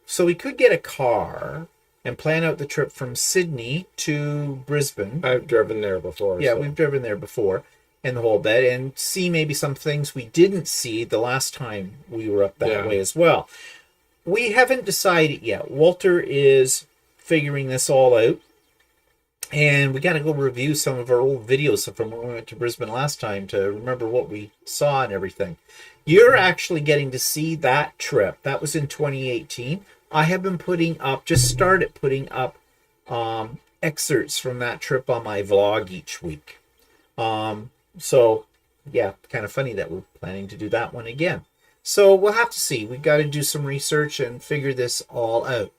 So we could get a car and plan out the trip from Sydney to Brisbane. I've driven there before. Yeah, so. we've driven there before and the whole bit, and see maybe some things we didn't see the last time we were up that way as well. We haven't decided yet. Walter is figuring this all out, and we got to go review some of our old videos from when we went to Brisbane last time to remember what we saw and everything. You're actually getting to see that trip. That was in 2018. I have been started putting up excerpts from that trip on my vlog each week. So, yeah, kind of funny that we're planning to do that one again. So we'll have to see. We've got to do some research and figure this all out.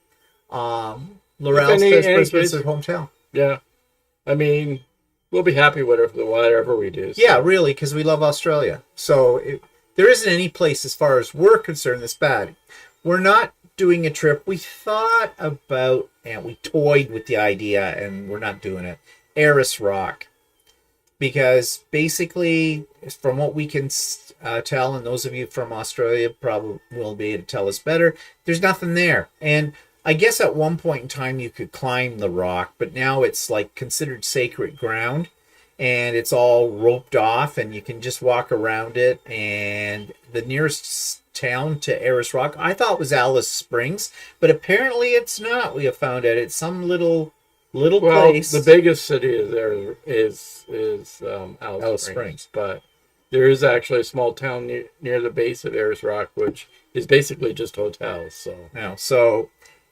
Laurel says Brisbane's their hometown. Yeah. I mean, we'll be happy with whatever we do. So. Yeah, really, because we love Australia. So there isn't any place as far as we're concerned that's bad. We're not doing a trip. We thought about, and we toyed with the idea, and we're not doing it. Ayers Rock. Because basically, from what we can tell, and those of you from Australia probably will be able to tell us better, there's nothing there. And I guess at one point in time you could climb the rock, but now it's like considered sacred ground, and it's all roped off, and you can just walk around it. And the nearest town to Ayers Rock, I thought was Alice Springs, but apparently it's not. We have found out it's some little place. The biggest city there is Alice Springs, but there is actually a small town near the base of Ayers Rock, which is basically just hotels. So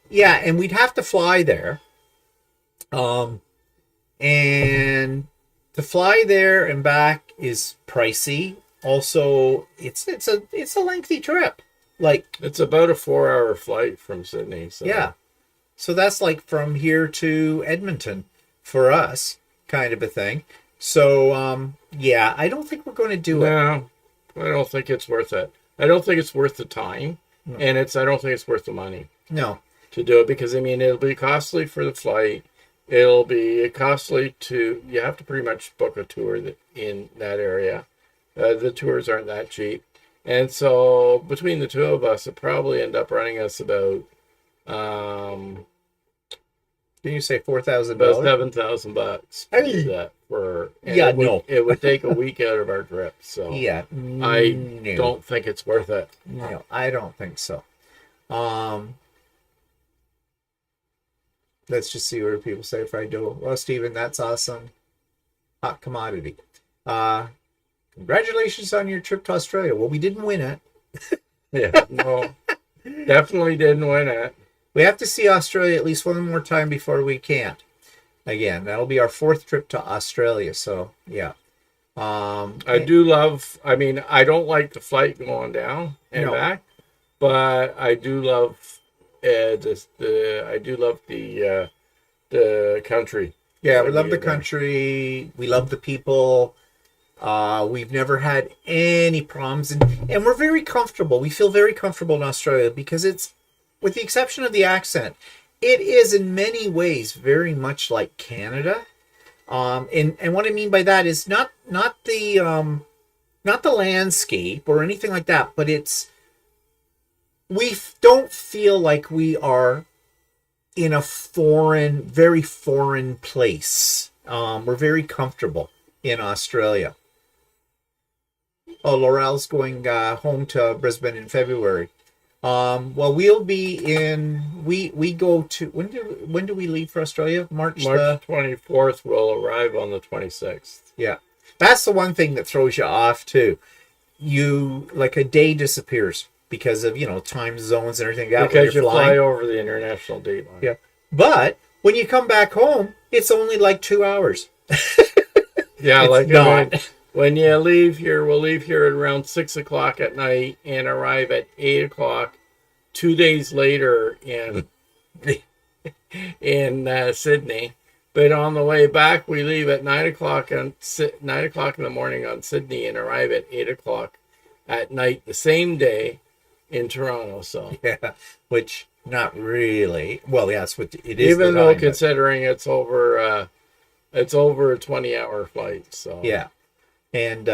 yeah, and we'd have to fly there, and to fly there and back is pricey. Also, it's a lengthy trip. Like, it's about a 4-hour flight from Sydney. So. Yeah. So that's like from here to Edmonton for us, kind of a thing. So, yeah, I don't think we're going to do it. No, I don't think it's worth it. I don't think it's worth the time, and I don't think it's worth the money. No. To do it, because, I mean, it'll be costly for the flight. It'll be costly you have to pretty much book a tour in that area. The tours aren't that cheap. And so between the two of us, it probably end up running us about... Can you say $4,000? About $7,000. Hey. It would take a week out of our trip. So yeah, I don't think it's worth it. No, I don't think so. Let's just see what people say if I do. Well, Stephen, that's awesome. Hot commodity. Congratulations on your trip to Australia. Well, we didn't win it. Yeah, no, definitely didn't win it. We have to see Australia at least one more time before we can't. Again, that'll be our 4th trip to Australia. So, yeah. I don't like the flight going down and back, but I do love the country. Yeah, we love the country. We love the people. We've never had any problems, and we're very comfortable. We feel very comfortable in Australia because it's, with the exception of the accent, it is in many ways very much like Canada. And what I mean by that is not the landscape or anything like that, but we don't feel like we are in a very foreign place. We're very comfortable in Australia. Oh, Laurel's going home to Brisbane in February. Well, we'll be we go to, when do we leave for Australia? March 24th. We'll arrive on the 26th. Yeah. That's the one thing that throws you off too. You, like, a day disappears because of, time zones and everything. Because you fly over the international date line. Yeah. But when you come back home, it's only like 2 hours. Yeah, it's not. When you leave here, we'll leave here at around 6 o'clock at night and arrive at 8 o'clock 2 days later in Sydney. But on the way back, we leave at 9 o'clock in the morning on Sydney and arrive at 8 o'clock at night the same day in Toronto. So yeah, which not really. Well, yeah, it's what it is. Even though considering it's over It's over a 20-hour flight, so Yeah. And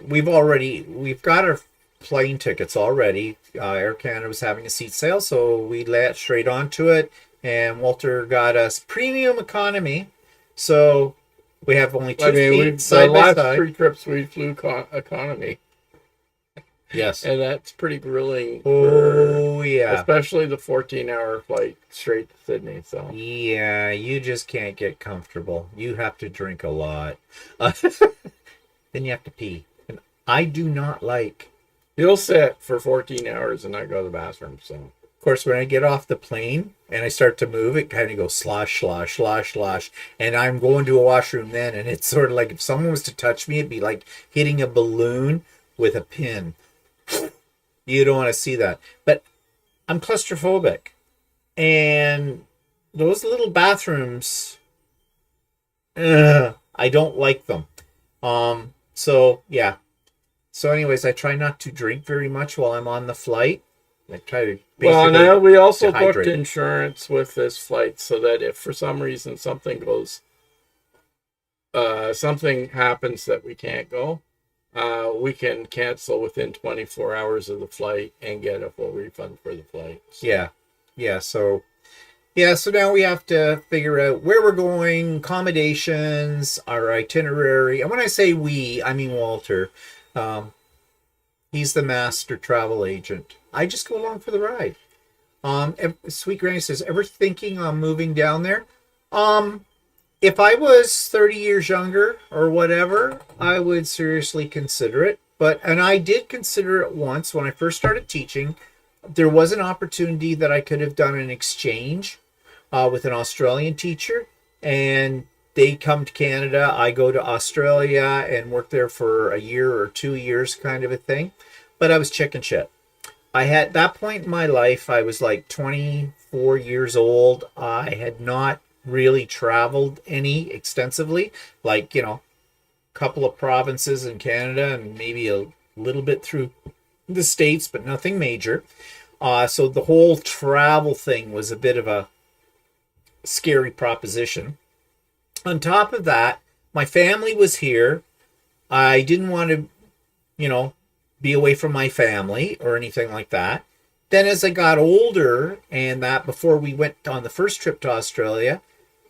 we've got our plane tickets already. Air Canada was having a seat sale, so we latched straight onto it. And Walter got us premium economy. So we have only two we've seats side the by last side. 3 trips we flew economy, Yes. and that's pretty grueling. Oh, yeah. Especially the 14-hour flight straight to Sydney. So Yeah, you just can't get comfortable. You have to drink a lot. Then you have to pee. And I do not like. you'll sit for 14 hours and not go to the bathroom. So Of course, when I get off the plane and I start to move, it kind of goes slosh, slosh, slosh, slosh. And I'm going to a washroom then, and it's sort of like if someone was to touch me, it'd be like hitting a balloon with a pin. You don't want to see that. But I'm claustrophobic. And those little bathrooms, I don't like them. So, yeah. So anyways, I try not to drink very much while I'm on the flight. I try to well, now we also booked dehydrate. insurance with this flight so that if for some reason something happens that we can't go, we can cancel within 24 hours of the flight and get a full refund for the flight. So. So now we have to figure out where we're going, accommodations, our itinerary. And when I say we, I mean Walter. He's the master travel agent. I just go along for the ride. Sweet Granny says, ever thinking on moving down there? If I was 30 years younger or whatever, I would seriously consider it. And I did consider it once when I first started teaching. There was an opportunity that I could have done an exchange with an Australian teacher, and they come to Canada. I go to Australia and work there for a year or 2 years, kind of a thing. But I was chicken shit. I had that point in my life, I was like 24 years old. I had not really traveled any extensively, like, a couple of provinces in Canada and maybe a little bit through the States, but nothing major. So the whole travel thing was a bit of a scary proposition. On top of that, my family was here. I didn't want to, be away from my family or anything like that. Then as I got older, and that before we went on the first trip to Australia,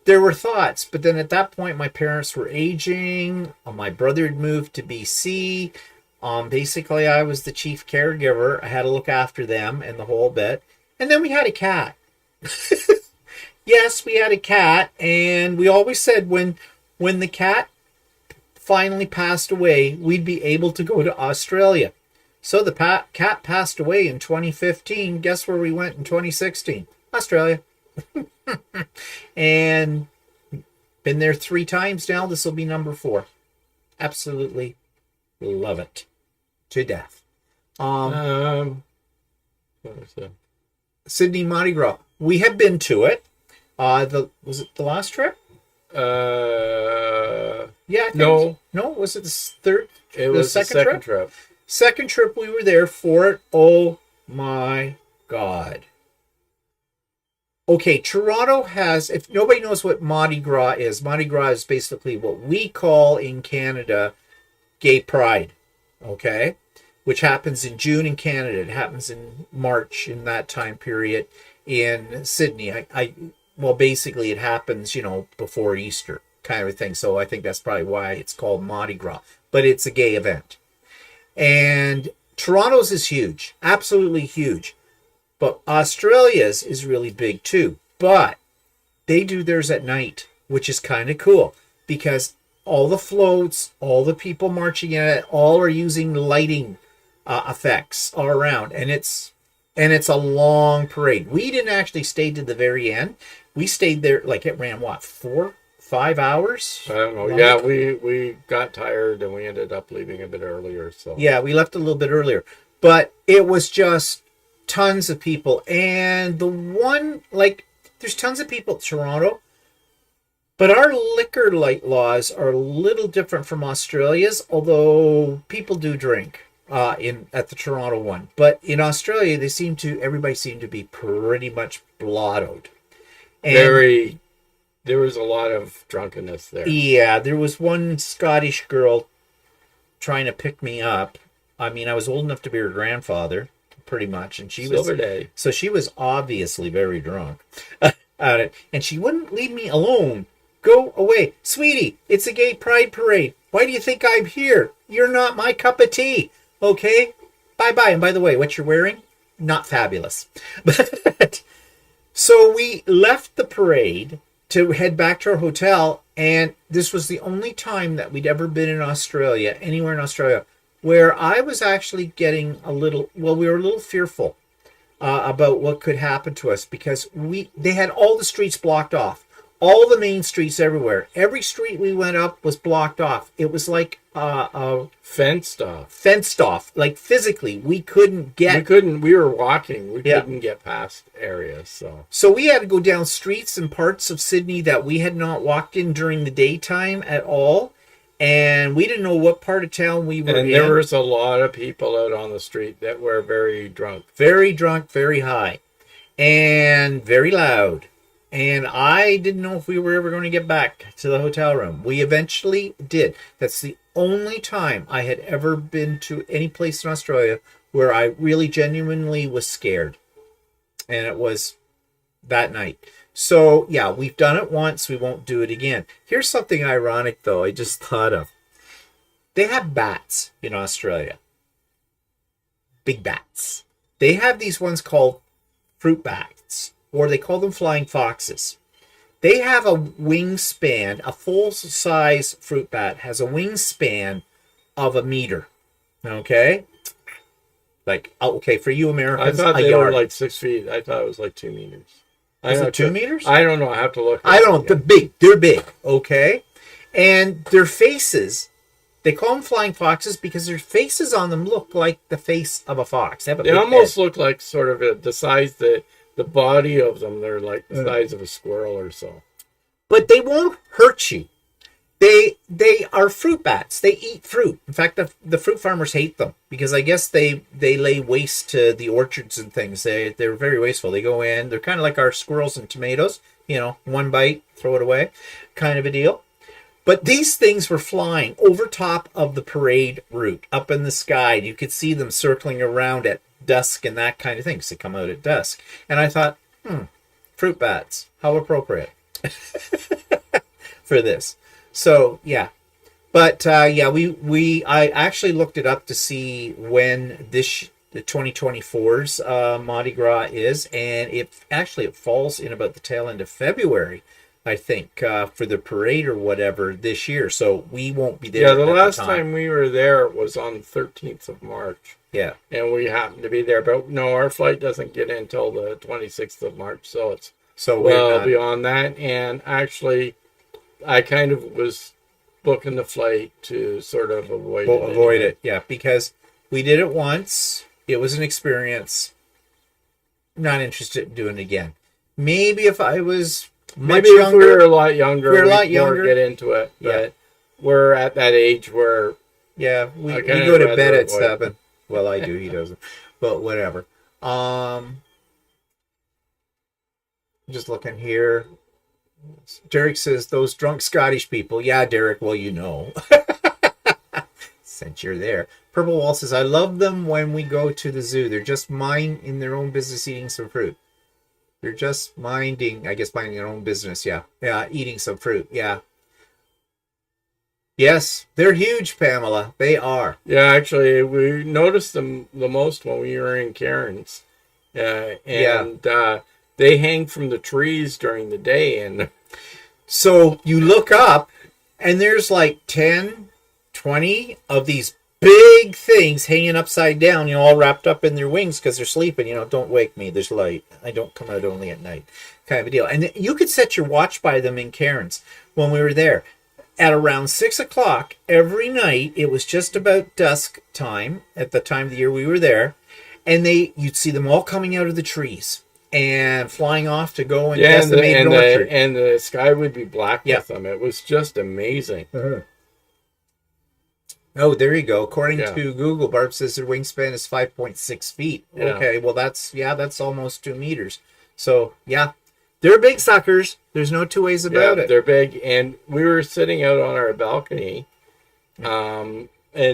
there were thoughts. But then at that point, my parents were aging. My brother had moved to BC. Basically, I was the chief caregiver. I had to look after them and the whole bit. And then we had a cat. Yes, we had a cat. And we always said when the cat finally passed away, we'd be able to go to Australia. So the cat passed away in 2015. Guess where we went in 2016? Australia. And been there 3 times now. This will be number 4. Absolutely love it to death. What was that? Sydney Mardi Gras. We have been to it. Was it the last trip? Yeah. I think No. Was it the third? It was the second trip. Second trip we were there for it. Oh my God. Okay, Toronto has, if nobody knows what Mardi Gras is basically what we call in Canada Gay Pride, okay? Which happens in June in Canada. It happens in March in that time period in Sydney. Well, basically it happens, before Easter kind of a thing. So I think that's probably why it's called Mardi Gras. But it's a gay event. And Toronto's is huge, absolutely huge. But Australia's is really big too. But they do theirs at night, which is kind of cool because all the floats, all the people marching in it, all are using lighting effects all around. And it's a long parade. We didn't actually stay to the very end. We stayed there, like it ran, 4-5 hours? I don't know. Long. Yeah, we got tired and we ended up leaving a bit earlier. So yeah, we left a little bit earlier. But it was just tons of people. And there's tons of people at Toronto. But our liquor laws are a little different from Australia's, although people do drink at the Toronto one. But in Australia, everybody seemed to be pretty much blottoed. And they there was a lot of drunkenness there. Yeah, there was one Scottish girl trying to pick me up. I mean, I was old enough to be her grandfather, pretty much, and she Silver Daddy. So she was obviously very drunk. And she wouldn't leave me alone. Go away. Sweetie, it's a gay pride parade. Why do you think I'm here? You're not my cup of tea. Okay? Bye-bye. And by the way, what you're wearing? Not fabulous. But so we left the parade to head back to our hotel, and this was the only time that we'd ever been in Australia, anywhere in Australia, where I was actually getting we were a little fearful about what could happen to us, because they had all the streets blocked off. All the main streets everywhere. Every street we went up was blocked off. It was like fenced off. Fenced off. Like physically, we couldn't get. We were walking. We couldn't get past areas. So we had to go down streets and parts of Sydney that we had not walked in during the daytime at all, and we didn't know what part of town we were in. And there was a lot of people out on the street that were very drunk, very high, and very loud. And I didn't know if we were ever going to get back to the hotel room. We eventually did. That's the only time I had ever been to any place in Australia where I really genuinely was scared. And it was that night. So, yeah, we've done it once. We won't do it again. Here's something ironic, though, I just thought of. They have bats in Australia. Big bats. They have these ones called fruit bats, or they call them flying foxes. They have a wingspan, a full-size fruit bat has a wingspan of a meter. Okay? Like, okay, for you Americans, I thought they were like 6 feet. I thought it was like 2 meters. Is it 2 meters? I don't know. I have to look. I don't know. They're big. Okay? And their faces, they call them flying foxes because their faces on them look like the face of a fox. They almost look like sort of the size that... The body of them, they're like the size of a squirrel or so. But they won't hurt you. They are fruit bats. They eat fruit. In fact, the fruit farmers hate them because I guess they lay waste to the orchards and things. They're very wasteful. They go in. They're kind of like our squirrels and tomatoes. You know, one bite, throw it away, kind of a deal. But these things were flying over top of the parade route, up in the sky. You could see them circling around at dusk and that kind of thing, because they come out at dusk. And I thought, fruit bats, how appropriate for this. So, yeah. But, I actually looked it up to see when the 2024's Mardi Gras is, and it falls in about the tail end of February, I think, for the parade or whatever this year. So we won't be there. Yeah, the last time we were there was on the 13th of March. Yeah. And we happened to be there. But no, our flight doesn't get in until the 26th of March. So it's well beyond that. And actually, I kind of was booking the flight to sort of avoid it. Yeah, because we did it once. It was an experience. Not interested in doing it again. Maybe if I was... Maybe if we were a lot younger, we'd more get into it. But we're at that age where... Yeah, we go to bed at 7. Well, I do. He doesn't. But whatever. Just looking here. Derek says, those drunk Scottish people. Yeah, Derek, well, you know. Since you're there. Purple Wall says, I love them when we go to the zoo. They're just minding their own business eating some fruit. They're just minding their own business, yeah. Yeah, eating some fruit, yeah. Yes, they're huge, Pamela. They are. Yeah, actually, we noticed them the most when we were in Cairns. They hang from the trees during the day. And so you look up, and there's like 10, 20 of these big things hanging upside down, all wrapped up in their wings because they're sleeping. Don't wake me. There's light. I don't come out only at night, kind of a deal. And you could set your watch by them in Cairns when we were there. At around 6 o'clock every night, it was just about dusk time at the time of the year we were there, and you'd see them all coming out of the trees and flying off to go and test the maiden orchard. And the sky would be black with them. It was just amazing. Uh-huh. Oh, there you go. According to Google, Barb says their wingspan is 5.6 feet. Yeah. Okay, well that's almost 2 meters. So yeah, They're big suckers. There's no two ways about it. They're big. And we were sitting out on our balcony in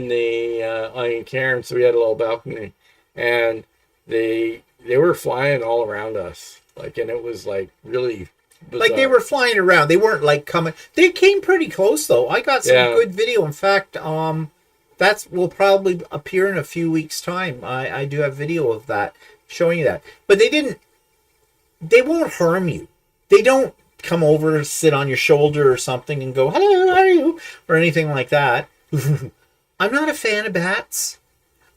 the on Cairn, so we had a little balcony. And they were flying all around us. Like, and it was like really bizarre. Like they were flying around. They weren't like coming. They came pretty close though. I got some good video. In fact, that will probably appear in a few weeks' time. I do have video of that showing you that. But they won't harm you. They don't come over, sit on your shoulder or something and go, "Hello, how are you?" or anything like that. I'm not a fan of bats.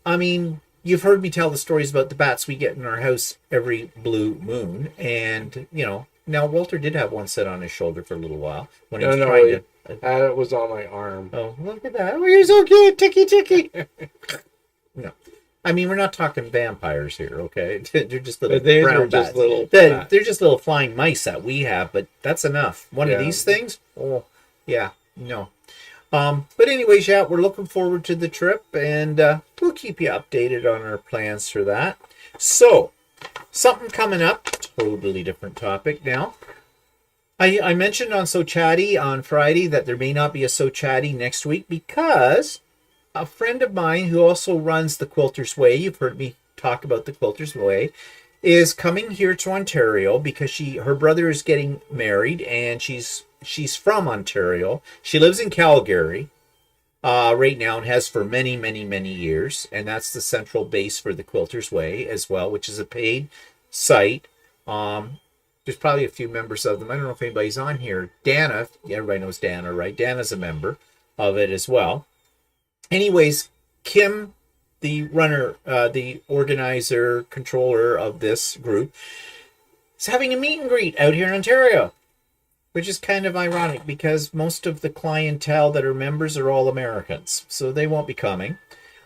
I mean, you've heard me tell the stories about the bats we get in our house every blue moon. And, you know, now Walter did have one sit on his shoulder for a little while when he was trying to... It was on my arm. Oh, look at that. Oh, you're so cute. Ticky. No. I mean, we're not talking vampires here, okay? They're just little brown bats. They're just little flying mice that we have, but that's enough. One of these things? Oh, yeah. No. But anyways, yeah, we're looking forward to the trip, and we'll keep you updated on our plans for that. So, something coming up, totally different topic now. I mentioned on So Chatty on Friday that there may not be a So Chatty next week because a friend of mine who also runs the Quilter's Way, you've heard me talk about the Quilter's Way, is coming here to Ontario because her brother is getting married, and she's from Ontario. She lives in Calgary right now and has for many, many, many years. And that's the central base for the Quilter's Way as well, which is a paid site. There's probably a few members of them. I don't know if anybody's on here. Dana, everybody knows Dana, right? Dana's a member of it as well. Anyways, Kim, the runner, the organizer, controller of this group, is having a meet and greet out here in Ontario. Which is kind of ironic because most of the clientele that are members are all Americans. So they won't be coming.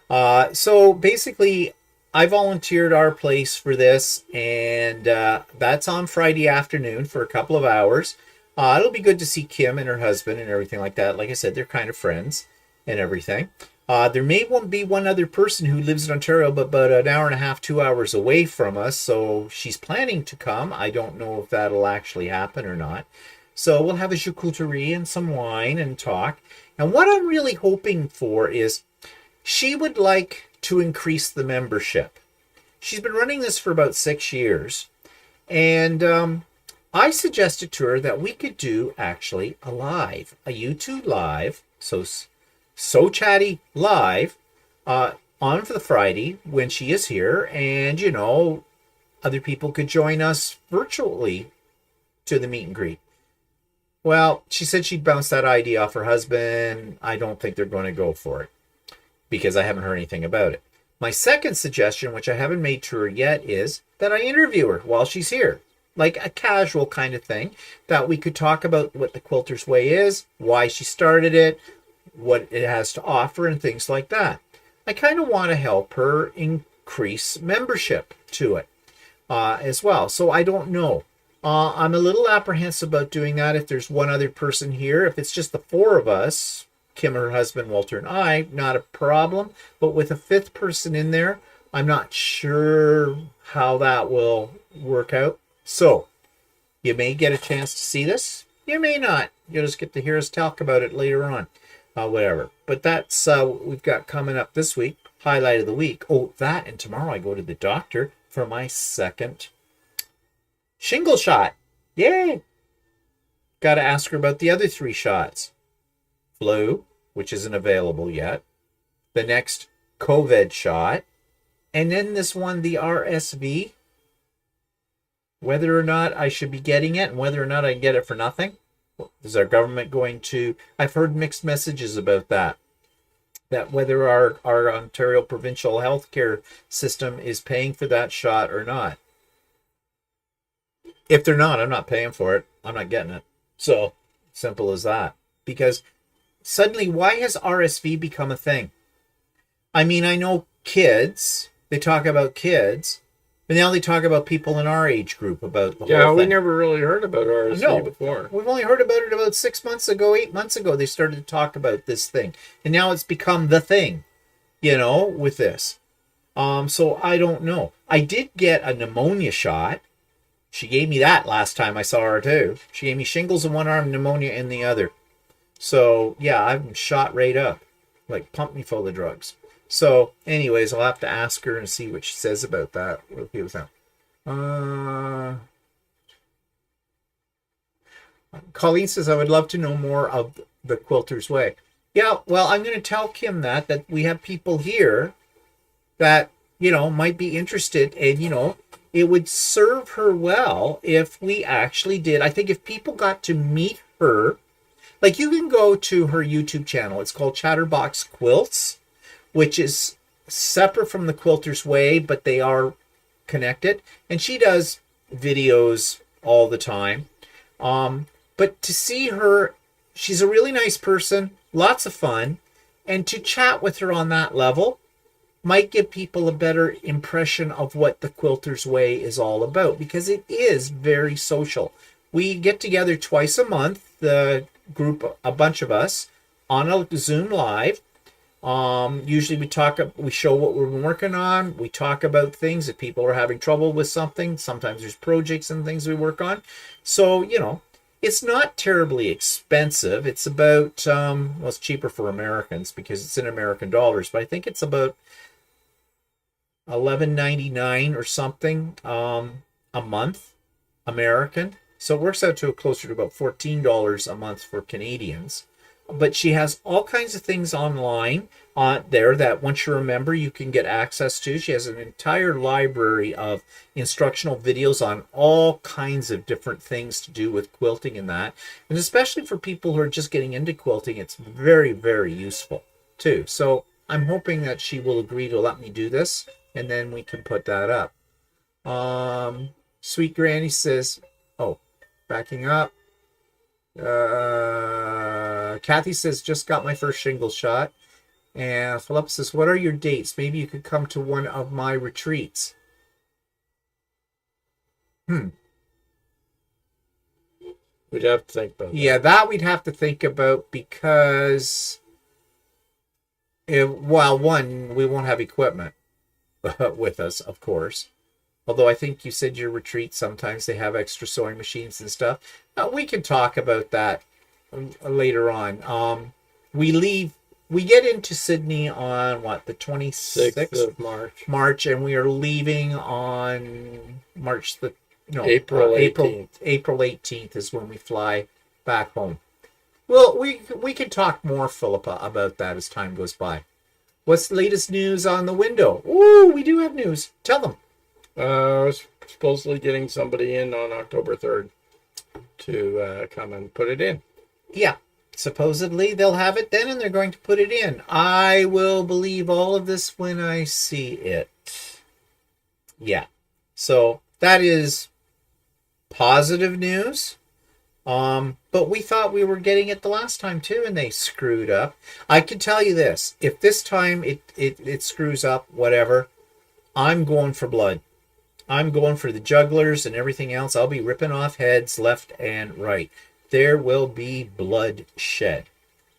So basically, I volunteered our place for this. And that's on Friday afternoon for a couple of hours. It'll be good to see Kim and her husband and everything like that. Like I said, they're kind of friends and everything. There may be one other person who lives in Ontario, but about an hour and a half, 2 hours away from us. So she's planning to come. I don't know if that'll actually happen or not. So we'll have a charcuterie and some wine and talk. And what I'm really hoping for is she would like to increase the membership. She's been running this for about 6 years. And I suggested to her that we could do actually a YouTube live. So Chatty live on for the Friday when she is here. And, you know, other people could join us virtually to the meet and greet. Well, she said she'd bounce that idea off her husband. I don't think they're going to go for it because I haven't heard anything about it. My second suggestion, which I haven't made to her yet, is that I interview her while she's here. Like a casual kind of thing that we could talk about what the Quilter's Way is, why she started it, what it has to offer, and things like that. I kind of want to help her increase membership to it as well. So I don't know. I'm a little apprehensive about doing that if there's one other person here. If it's just the four of us, Kim, her husband, Walter, and I, not a problem. But with a fifth person in there, I'm not sure how that will work out. So, you may get a chance to see this. You may not. You'll just get to hear us talk about it later on. Whatever. But that's what we've got coming up this week. Highlight of the week. Oh, that, and tomorrow I go to the doctor for my second shingle shot. Yay! Got to ask her about the other 3 shots. Flu, which isn't available yet. The next COVID shot. And then this one, the RSV. Whether or not I should be getting it and whether or not I get it for nothing. Is our government going to... I've heard mixed messages about that. That whether our Ontario provincial healthcare system is paying for that shot or not. If they're not, I'm not paying for it. I'm not getting it. So, simple as that. Because suddenly, why has RSV become a thing? I mean, I know kids. They talk about kids. But now they talk about people in our age group about the whole thing. Yeah, we never really heard about RSV before. We've only heard about it about 6 months ago, 8 months ago. They started to talk about this thing. And now it's become the thing, you know, with this. So I don't know. I did get a pneumonia shot. She gave me that last time I saw her too. She gave me shingles in one arm, pneumonia in the other. So yeah, I'm shot right up, like pumped me full of drugs. So anyways, I'll have to ask her and see what she says about that. What okay with that? Colleen says, I would love to know more of the Quilter's Way. Yeah, well, I'm going to tell Kim that we have people here that, might be interested, and, it would serve her well if we actually did. I think if people got to meet her, like you can go to her YouTube channel. It's called Chatterbox Quilts, which is separate from the Quilter's Way, but they are connected. And she does videos all the time. But to see her, she's a really nice person, lots of fun. And to chat with her on that level might give people a better impression of what the Quilter's Way is all about, because it is very social. We get together twice a month, the group, a bunch of us, on a Zoom live. Usually we show what we're working on. We talk about things. If people are having trouble with something, sometimes there's projects and things we work on. So, it's not terribly expensive. It's about, it's cheaper for Americans because it's in American dollars, but I think it's about $11.99 or something a month, American. So it works out to closer to about $14 a month for Canadians. But she has all kinds of things online on there that once you're a member, you can get access to. She has an entire library of instructional videos on all kinds of different things to do with quilting and that. And especially for people who are just getting into quilting, it's very, very useful too. So I'm hoping that she will agree to let me do this, and then we can put that up. Sweet Granny says, backing up. Kathy says, just got my first shingle shot. And Philip says, what are your dates? Maybe you could come to one of my retreats. We'd have to think about that. Yeah, that we'd have to think about because, one, we won't have equipment with us, of course. Although I think you said your retreat, sometimes they have extra sewing machines and stuff. We can talk about that later on. We get into Sydney on the 26th of March. March, and we are leaving on April 18th. April 18th is when we fly back home. Well, we can talk more, Philippa, about that as time goes by. What's the latest news on the window? Ooh, we do have news. Tell them. I was supposedly getting somebody in on October 3rd to come and put it in. Yeah, supposedly they'll have it then and they're going to put it in. I will believe all of this when I see it. Yeah, so that is positive news. But we thought we were getting it the last time too, and they screwed up. I can tell you this, if this time it screws up, whatever, I'm going for blood. I'm going for the jugglers and everything else. I'll be ripping off heads left and right. There will be blood shed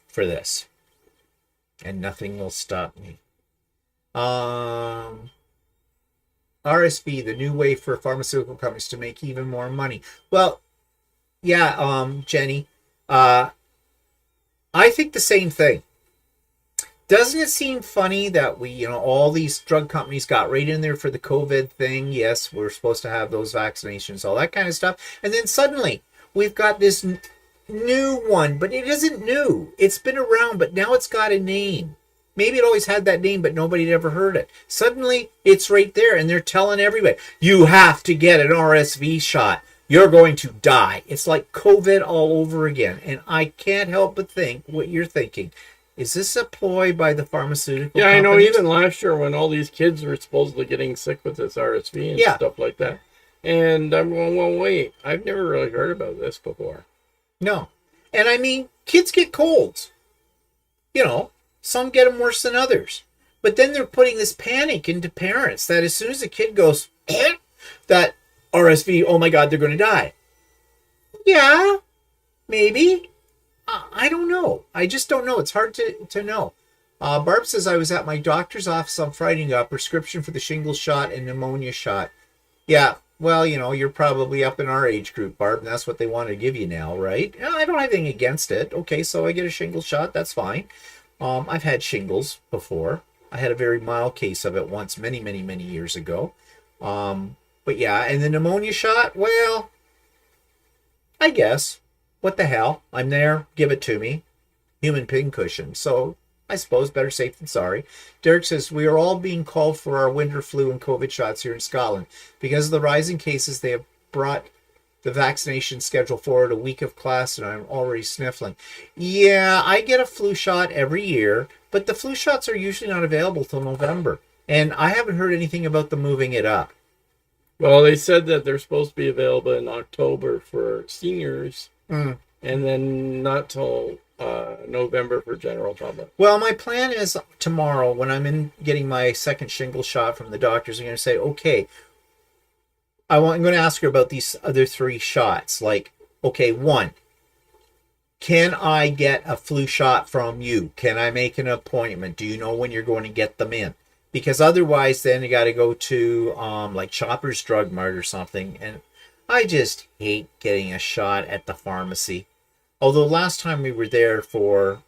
for this. And nothing will stop me. RSV, the new way for pharmaceutical companies to make even more money. Well, yeah, Jenny. I think the same thing. Doesn't it seem funny that we, all these drug companies got right in there for the COVID thing? Yes, we're supposed to have those vaccinations, all that kind of stuff. And then suddenly we've got this new one, but it isn't new. It's been around, but now it's got a name. Maybe it always had that name, but nobody had ever heard it. Suddenly it's right there, and they're telling everybody, you have to get an RSV shot. You're going to die. It's like COVID all over again. And I can't help but think what you're thinking. Is this a ploy by the pharmaceutical companies? I know. Even last year when all these kids were supposedly getting sick with this RSV and stuff like that. And I'm going, well, wait. I've never really heard about this before. No. And I mean, kids get colds. Some get them worse than others. But then they're putting this panic into parents that as soon as a kid goes, that RSV, oh my God, they're going to die. Yeah, maybe. I don't know. I just don't know. It's hard to know. Barb says, I was at my doctor's office on Friday and got a prescription for the shingles shot and pneumonia shot. Yeah, Well, you're probably up in our age group, Barb, and that's what they want to give you now, right? I don't have anything against it. Okay, so I get a shingle shot. That's fine. I've had shingles before. I had a very mild case of it once, many, many, many years ago. But yeah, and the pneumonia shot, well, I guess. What the hell? I'm there. Give it to me. Human pincushion. So I suppose better safe than sorry. Derek says, we are all being called for our winter flu and COVID shots here in Scotland. Because of the rising cases, they have brought the vaccination schedule forward a week of class, and I'm already sniffling. Yeah, I get a flu shot every year, but the flu shots are usually not available till November. And I haven't heard anything about them moving it up. Well, they said that they're supposed to be available in October for seniors, and then not till November for general public. Well, my plan is tomorrow when I'm in getting my second shingle shot from the doctors, I'm going to say, okay, I'm going to ask her about these other 3 shots. Like, okay, 1, can I get a flu shot from you? Can I make an appointment? Do you know when you're going to get them in? Because otherwise, then you got to go to like Shoppers Drug Mart or something. And I just hate getting a shot at the pharmacy. Although last time we were there for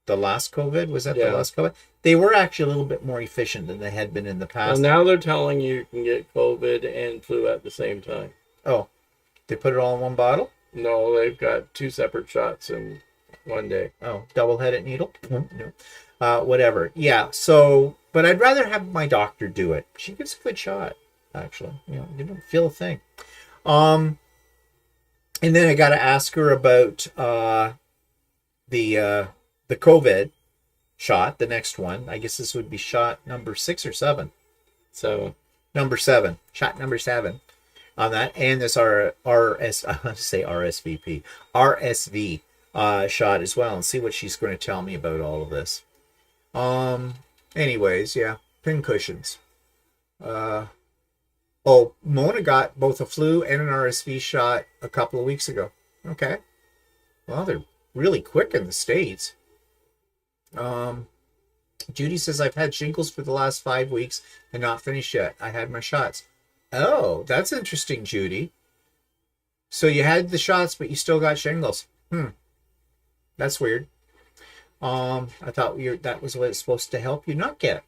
the last COVID, was that the last COVID? They were actually a little bit more efficient than they had been in the past. Well, now they're telling you can get COVID and flu at the same time. Oh, they put it all in one bottle? No, they've got 2 separate shots in one day. Oh, double-headed needle? No. Whatever. Yeah, so, but I'd rather have my doctor do it. She gives a good shot, actually. You don't feel a thing. And then I got to ask her about the COVID shot, the next one. I guess this would be shot number 6 or 7. So number 7, shot number 7 on that, and this RSVP shot as well, and see what she's going to tell me about all of this. Anyways, yeah, pincushions. Mona got both a flu and an RSV shot a couple of weeks ago. Okay. Well, they're really quick in the States. Judy says, I've had shingles for the last 5 weeks and not finished yet. I had my shots. Oh, that's interesting, Judy. So you had the shots, but you still got shingles. That's weird. I thought that was what it's supposed to help you not get.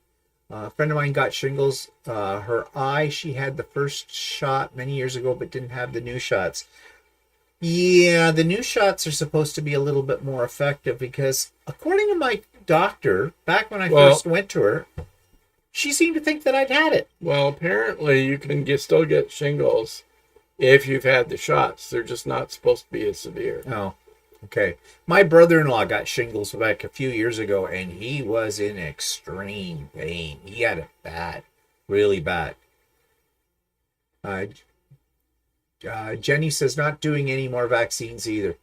A friend of mine got shingles. Her eye, she had the first shot many years ago, but didn't have the new shots. Yeah, the new shots are supposed to be a little bit more effective because, according to my doctor, back when I first went to her, she seemed to think that I'd had it. Well, apparently you can still get shingles if you've had the shots. They're just not supposed to be as severe. Oh, okay. My brother-in-law got shingles back a few years ago, and he was in extreme pain. He had it bad, really bad. Jenny says not doing any more vaccines either.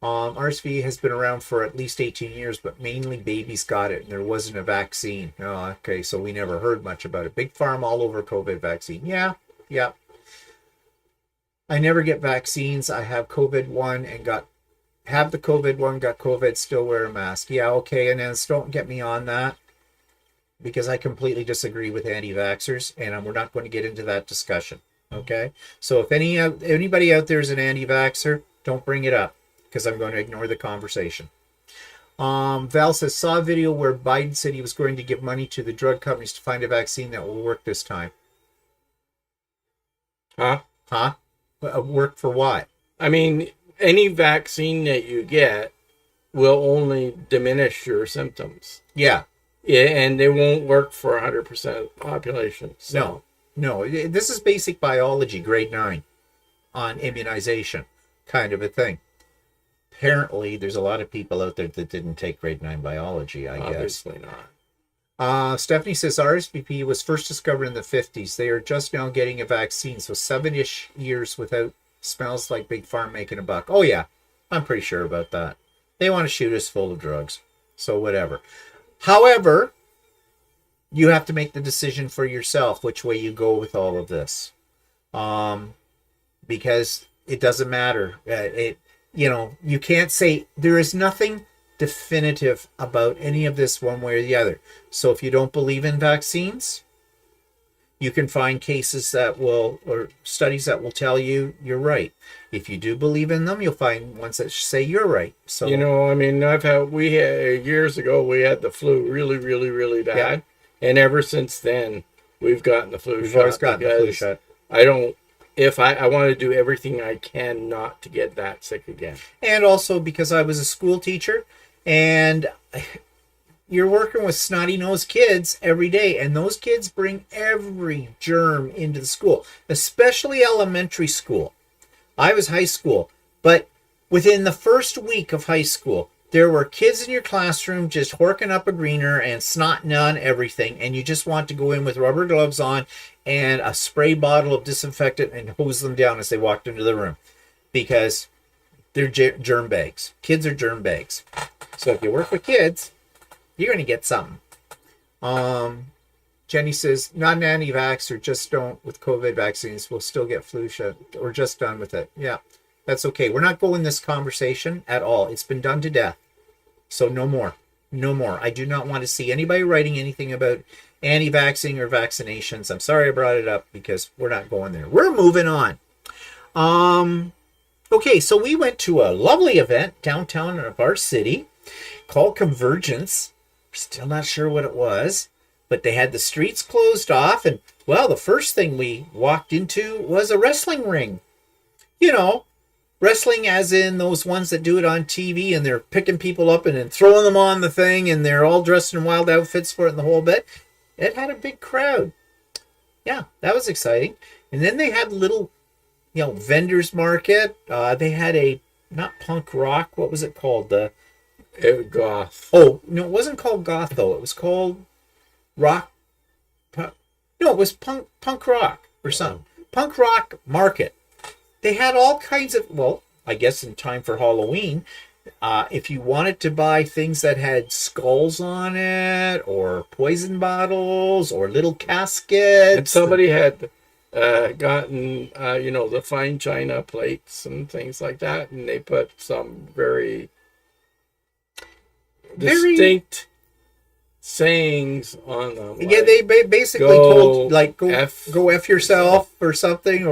RSV has been around for at least 18 years, but mainly babies got it, and there wasn't a vaccine. Oh, okay, so we never heard much about it. Big Pharma all over COVID vaccine. Yeah. I never get vaccines. I have COVID-1 and got COVID, still wear a mask. Yeah, okay, and then don't get me on that because I completely disagree with anti-vaxxers, and we're not going to get into that discussion. Okay, so if anybody out there is an anti-vaxxer, don't bring it up because I'm going to ignore the conversation. Val says, saw a video where Biden said he was going to give money to the drug companies to find a vaccine that will work this time. Huh? Work for what? I mean, any vaccine that you get will only diminish your symptoms. Yeah. And they won't work for 100% of the population. So. No, this is basic biology, grade 9, on immunization, kind of a thing. Apparently, there's a lot of people out there that didn't take grade 9 biology, I guess. Obviously not. Stephanie says RSVP was first discovered in the 50s. They are just now getting a vaccine, so 7-ish years without smells like Big Pharma making a buck. Oh, yeah, I'm pretty sure about that. They want to shoot us full of drugs, so whatever. However, you have to make the decision for yourself which way you go with all of this, because it doesn't matter. You can't say there is nothing definitive about any of this one way or the other. So if you don't believe in vaccines, You can find cases that will, or studies that will tell you you're right. If you do believe in them, you'll find ones that say you're right. So, You know, I mean, we had years ago, we had the flu really, really, really bad. And ever since then, we've gotten the flu we've shot. always gotten the flu shot. I don't, if I want to do everything I can not to get that sick again. And also because I was a school teacher, and you're working with snotty-nosed kids every day, and those kids bring every germ into the school, especially elementary school. I was high school, but within the first week of high school, there were kids in your classroom just horking up a greener and snotting on everything, and you just want to go in with rubber gloves on and a spray bottle of disinfectant and hose them down as they walked into the room, because they're germ bags. Kids are germ bags. So if you work with kids, you're going to get something. Jenny says, not an anti-vax, or just don't with COVID vaccines. We'll still get flu shot, or just done with it. Yeah, that's okay. We're not going this conversation at all. It's been done to death. So no more. No more. I do not want to see anybody writing anything about anti-vaxxing or vaccinations. I'm sorry I brought it up, because we're not going there. We're moving on. Okay, so we went to a lovely event downtown of our city called Convergence. Still not sure what it was, but they had the streets closed off, and well, the first thing we walked into was a wrestling ring. You know, wrestling as in those ones that do it on TV, and they're picking people up and then throwing them on the thing, and they're all dressed in wild outfits for it and the whole bit. It had a big crowd. Yeah, that was exciting. And then they had little, vendors market. They had a, not punk rock, what was it called? Goth. Oh, no, it wasn't called goth, though. It was called rock. No, it was punk rock or something. Punk rock market. They had all kinds of, well, I guess in time for Halloween, if you wanted to buy things that had skulls on it, or poison bottles, or little caskets. And somebody had gotten, the fine china plates and things like that, and they put some very distinct sayings on them. Yeah, they basically told, like, go F yourself or something,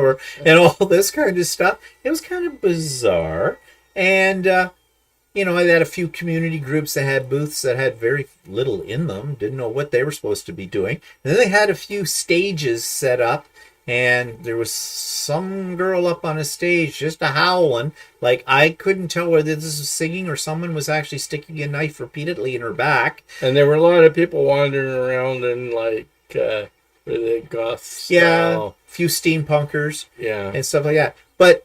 and all this kind of stuff. It was kind of bizarre. And, I had a few community groups that had booths that had very little in them, didn't know what they were supposed to be doing. And then they had a few stages set up, and there was some girl up on a stage just howling. Like, I couldn't tell whether this was singing or someone was actually sticking a knife repeatedly in her back. And there were a lot of people wandering around in, like, the goth style. Yeah, a few steampunkers. Yeah. And stuff like that. But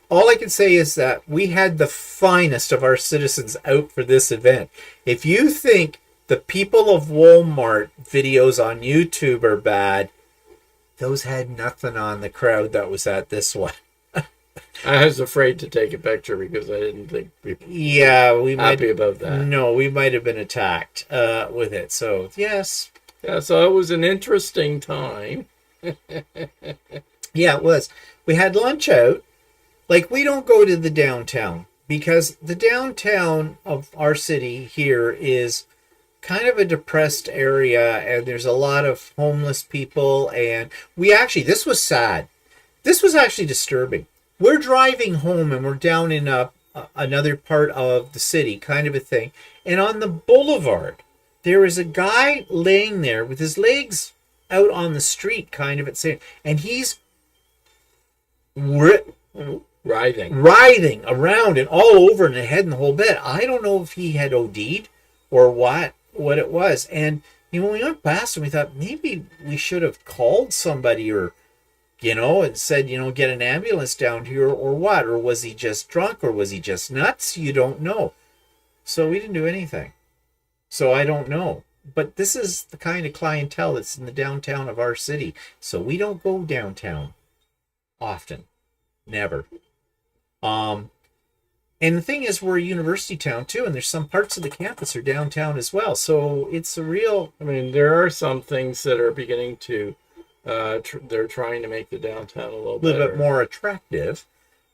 all I can say is that we had the finest of our citizens out for this event. If you think the people of Walmart videos on YouTube are bad, those had nothing on the crowd that was at this one. I was afraid to take a picture because I didn't think people we might happy about that. No, we might have been attacked with it. So, yes. Yeah, so it was an interesting time. Yeah, it was. We had lunch out. Like, we don't go to the downtown, because the downtown of our city here is kind of a depressed area, and there's a lot of homeless people, and this was sad. This was actually disturbing. We're driving home, and we're down in another part of the city, kind of a thing, and on the boulevard, there is a guy laying there with his legs out on the street, kind of, and he's writhing around and all over in the head and the whole bit. I don't know if he had OD'd or what it was. And when we went past him, we thought maybe we should have called somebody, or and said, get an ambulance down here, or what, or was he just drunk, or was he just nuts? You don't know. So we didn't do anything. So I don't know. But this is the kind of clientele that's in the downtown of our city. So we don't go downtown often. Never. And the thing is, we're a university town too, and there's some parts of the campus are downtown as well. So it's a real... I mean, there are some things that are beginning to... they're trying to make the downtown a little bit more attractive,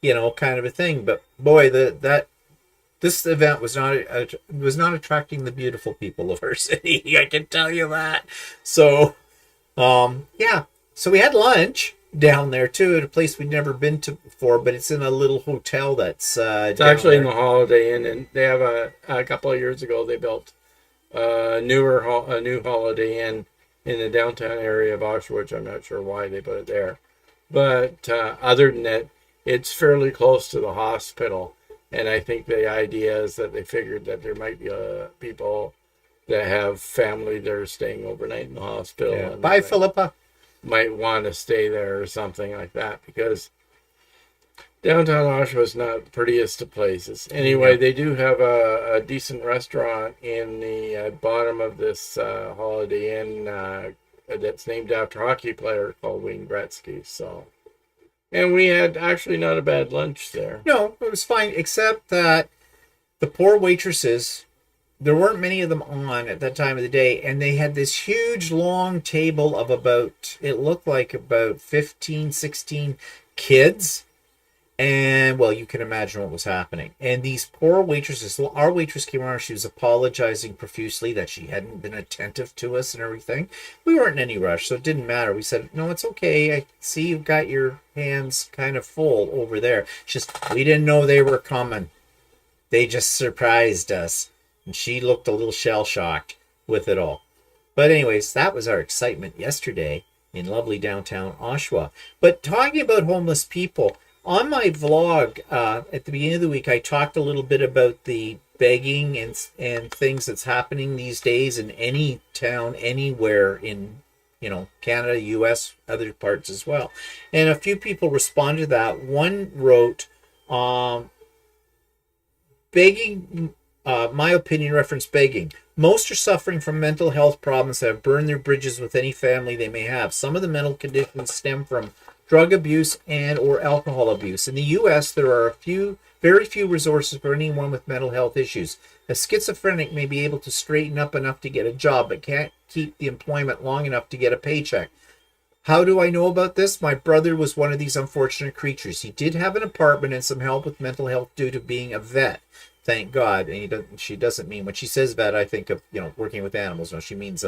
kind of a thing. But boy, this event was not attracting the beautiful people of our city. I can tell you that. So, yeah. So we had lunch down there too at a place we'd never been to before, but it's in a little hotel that's It's actually in the Holiday Inn, and they have a couple of years ago they built a new Holiday Inn in the downtown area of Oshawa, which I'm not sure why they put it there. But other than that, it's fairly close to the hospital. And I think the idea is that they figured that there might be people that have family that are staying overnight in the hospital. Yeah. And Bye, Philippa. might want to stay there or something like that, because downtown Oshawa is not the prettiest of places. Anyway, they do have a decent restaurant in the bottom of this Holiday Inn that's named after a hockey player called Wayne Gretzky. So, and we had actually not a bad lunch there. No, it was fine, except that the poor waitresses, there weren't many of them on at that time of the day, and they had this huge long table of about, it looked like about 15, 16 kids. And, well, you can imagine what was happening. And these poor waitresses, our waitress came around, she was apologizing profusely that she hadn't been attentive to us and everything. We weren't in any rush, so it didn't matter. We said, no, it's okay. I see you've got your hands kind of full over there. It's just, we didn't know they were coming. They just surprised us. And she looked a little shell-shocked with it all. But anyways, that was our excitement yesterday in lovely downtown Oshawa. But talking about homeless people, on my vlog at the beginning of the week, I talked a little bit about the begging and things that's happening these days in any town, anywhere in, Canada, U.S., other parts as well. And a few people responded to that. One wrote, begging, my opinion referenced begging. Most are suffering from mental health problems that have burned their bridges with any family they may have. Some of the mental conditions stem from drug abuse and or alcohol abuse. In the U.S., there are very few resources for anyone with mental health issues. A schizophrenic may be able to straighten up enough to get a job, but can't keep the employment long enough to get a paycheck. How do I know about this? My brother was one of these unfortunate creatures. He did have an apartment and some help with mental health due to being a vet. Thank God. And she doesn't mean, when she says vet, I think of, working with animals. No, she means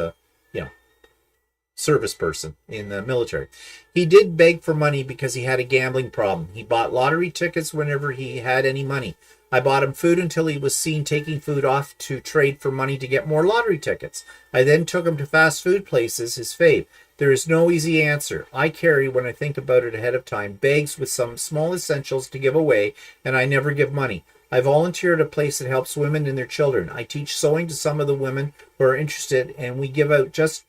service person in the military. He did beg for money because he had a gambling problem. He bought lottery tickets whenever he had any money. I bought him food until he was seen taking food off to trade for money to get more lottery tickets. I then took him to fast food places, his fave. There is no easy answer. I carry, when I think about it ahead of time, bags with some small essentials to give away, and I never give money. I volunteer at a place that helps women and their children. I teach sewing to some of the women who are interested, and we give out just